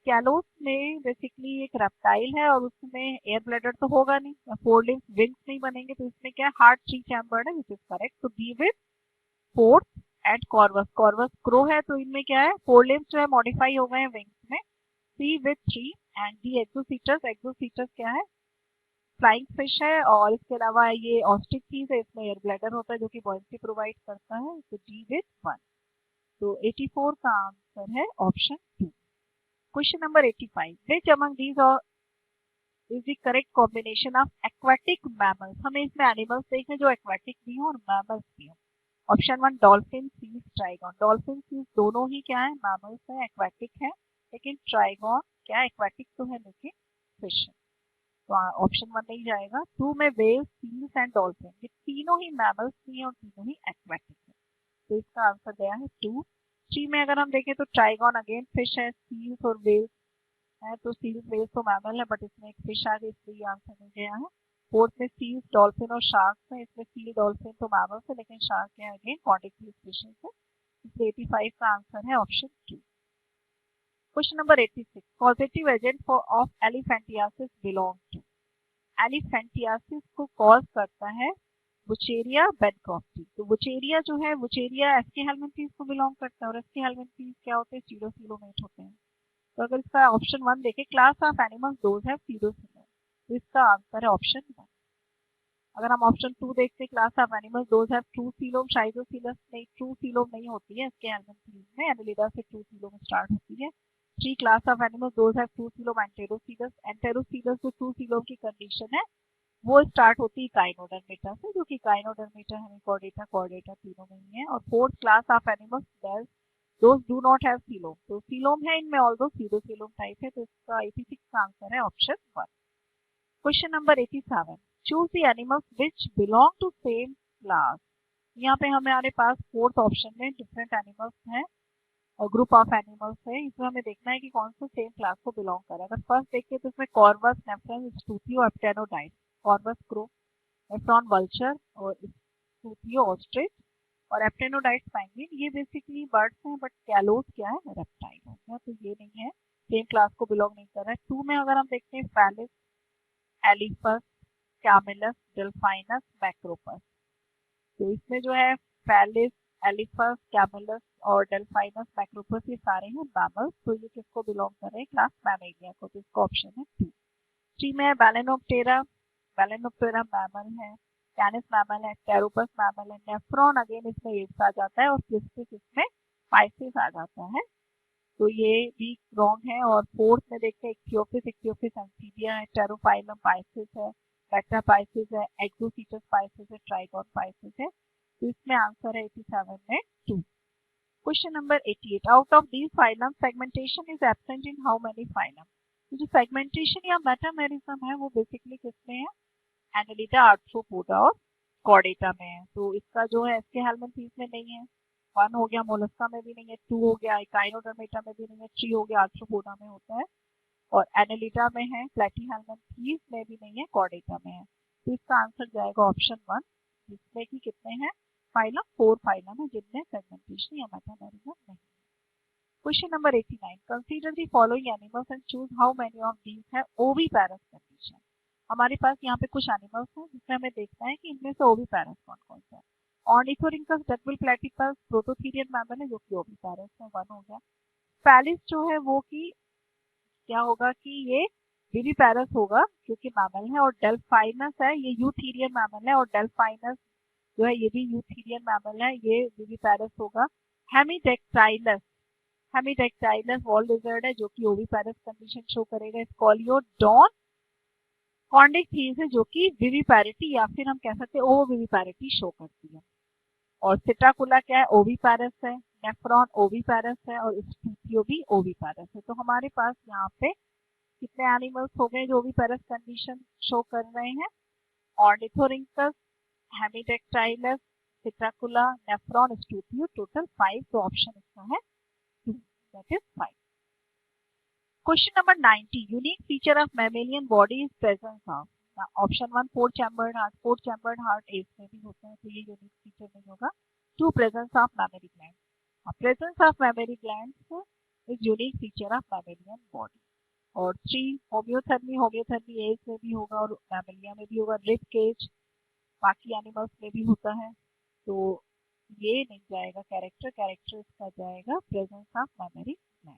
कैलोस में बेसिकली एक रेप्टाइल है और उसमें एयर ब्लैडर तो होगा नहीं, 4 लिम्स विंग्स नहीं बनेंगे, तो इसमें क्या है, हार्ट 3 चैम्बर्ड है, विच इज करेक्ट। तो B with 4th and Corvus, Corvus crow है, तो इनमें क्या है, 4 लिम्स जो है मॉडिफाई हो गए हैं विंग्स में। सी विथ 3 एंड डी एक्सोसीटस, एक्सोसीटस क्या है, फ्लाइंग फिश है, और इसके अलावा ये ऑस्ट्रिच चीज है, इसमें एयर ब्लैडर होता है जो कि बॉयंसी प्रोवाइड करता है। तो डी विथ 1। तो 84 का आंसर है option 2। Question number 85, which among these is the correct combination of aquatic mammals. हमें इसमें एनिमल्स देखने जो एक्वाटिक भी हो और मैमल्स भी हो। Option 1, dolphin, seals, trygon. Dolphin, seals दोनों ही क्या है, मैमल्स है, एक्वाटिक है, लेकिन ट्राइगॉन क्या है, एक्वाटिक तो है लेकिन फिश है, तो ऑप्शन 1 नहीं जाएगा। 2 में वेल्स, सील्स एंड डॉल्फिन, ये तीनों ही मैमल्स भी हैं और तीनों ही एक्वाटिक है, तो इसका आंसर गया है 2। 3 में अगर हम देखें तो ट्राइगॉन अगेन फिश है, सील्स और वेल्स है, तो सील्स वेल्स तो मैमल है, बट इसमें एक फिश आ गई, इसलिए ये आंसर नहीं गया है। फोर्थ में सील्स, डॉल्फिन और शार्क्स है, इसमें सील, डॉल्फिन तो मैमल्स है, लेकिन शार्क है अगेन कॉन्टिक स्पीशीज है, इसलिए 85 का आंसर है option 2। Question number 86, positive agent for of elephantiasis belong to. Elephantiasis को कॉज करता है बुचेरिया बेनक्रॉफ्टी। तो बुचेरिया जो है, बुचेरिया एस्केहेलमिन्थीज को बिलोंग करता है, और एस्केहेलमिन्थीज क्या होते हैं, सीडोसिलोमेट होते हैं। तो अगर इसका ऑप्शन 1 देखें, class of animals those have pseudocoelom, तो इसका आंसर है ऑप्शन 1। अगर हम ऑप्शन 2 देखते हैं, class of animals those have true coelom, schizocoelous नहीं, ट्रू सीलोम नहीं होती है इसके एनिमल्स में, एनालिडा से ट्रू सीलोम स्टार्ट होती है। 3, class of animals those have true coelom, enterocoelous, enterocoelous जो ट्रू सीलोम की कंडीशन है वो स्टार्ट होती है काइनोडर्मेटा से, जो कि काइनोडर्मेटा हमें कॉर्डेटा, कॉर्डेटा तीनों में ही है। और fourth class of animals those do not have coelom, तो सीलोम है इनमें, ऑल्दो सीडोसीलोम टाइप है, तो इसका 86 का आंसर है option 1। Question number 87, choose the animals which belong to same class. यहाँ पे हमारे पास फोर्थ ऑप्शन में डिफरेंट एनिमल्स हैं और ग्रुप ऑफ एनिमल्स है, इसमें हमें देखना है कि कौन सा सेम क्लास को बिलोंग करे। अगर फर्स्ट देखिए तो इसमें Corvus, Neophron, Struthio, Aptenodytes. Corvus crow, Neophron vulture और स्टूथियो ऑस्ट्रिच और एप्टेनोडाइट पेंगुइन, ये बेसिकली बर्ड्स हैं, बट कैलोस क्या है, रेप्टाइल हो गया, तो ये नहीं है, सेम क्लास को बिलोंग नहीं कर रहा है। 2 में अगर हम देखते हैं, फैलिस, एलिफस, कैमिलस, डेल्फाइनस, मैक्रोपस, तो इसमें जो है फैलिस, एलिफस, कैमिलस और डेल्फाइनस, मैक्रोपस, ये सारे हैं मैमल्स, तो ये किसको बिलोंग कर रहे हैं, क्लास मैमेलिया को, तो इसका ऑप्शन है 2। 3 में बैलेनोप्टेरा, बैलेनोप्टेरा मैमल है, कैनिस मैमल है, टेरोपस मैमल है, नेफ्रॉन अगेन इसमें एप्स आ जाता है और प्लिस्टिस इसमें पाइसेस आ जाता है, तो ये भी रॉन्ग है। और फोर्थ में देखते हैं इक्थियोपिस, इक्थियोपिस एम्फीबिया है, टेरोफाइलम पाइसेस है, बैक्टापाइसेस है, एक्सोसीटस पाइसेस है, ट्राइगॉन पाइसेस है, तो इसमें आंसर है 87 में 2। Question number 88, out of these phylum segmentation is absent in how many phylum. तो जो सेगमेंटेशन या मेटामेरिज्म है वो बेसिकली किसमें है, एनालिडा, आर्थ्रोपोडा और कॉर्डेटा में है, तो इसका जो है एस्केहेलमिन्थीज में नहीं है। 1 हो गया, मोलस्का में भी नहीं है, 2 हो गया, काइनोडर्मेटा में भी नहीं है, 3 हो गया, आर्थ्रोपोडा में होता है, और एनालिडा में है, प्लेटीहेलमिन्थीज में भी नहीं है, कॉर्डेटा में है, तो इसका आंसर जाएगा ऑप्शन 1, जिसमें कि कितने हैं फाइलम, 4 फाइलम है जिनमें सेगमेंटेशन या मेटामेरिज्म नहीं है। Question number 89, consider the following animals and choose how many of these have oviparous condition. हमारे पास यहाँ पे कुछ एनिमल्स हैं जिसमें हमें देखना है कि इनमें से ओविपेरस कौन कौन सा है। Ornithorhynchus duckbill platypus prototherian mammal है जो कि ओविपेरस है, वन हो गया। पैलिस जो है वो कि क्या होगा कि ये विविपेरस होगा क्योंकि मैमल है, और डेल्फाइनस है ये यूथीरियन मैमल है, और डेल्फाइनस जो है ये भी यूथीरियन मैमल है, ये विविपेरस होगा। हेमीडेक्टाइलस, हेमीडेक्टाइलस वॉल लिजर्ड है जो कि ओविपेरस कंडीशन शो करेगा। स्कॉलियोडॉन कॉन्डिक थीव्स है जो कि विविपैरिटी या फिर हम कह सकते हैं ओविविपैरिटी शो करती है। और सिटाकुला क्या है, ओविपेरस है। नेफ्रॉन ओविपेरस है और स्टूथियो भी ओविपेरस है। तो हमारे पास यहाँ पे कितने एनिमल्स हो गए जो ओविपेरस कंडीशन शो कर रहे हैं? Ornithorhynchus, Hemidactylus, Psittacula, Neophron, Struthio, total 5। तो ऑप्शन इसका है 2, that is 5। Question number 90. Unique feature of mammalian body is presence of. Option 1 four chambered heart. Four chambered heart एज में भी होते हैं तो ये यूनिक फीचर नहीं होगा। 2 presence of mammary gland. Presence of mammary glands is unique feature of mammalian body. और 3 होम्योथर्मी, होम्योथर्मी एज में भी होगा और मैमेलिया में भी होगा। रिब केज बाकी एनिमल्स में भी होता है, तो ये नहीं जाएगा कैरेक्टर, कैरेक्टर इसका जाएगा प्रेजेंस ऑफ मैमरी ग्लैंड।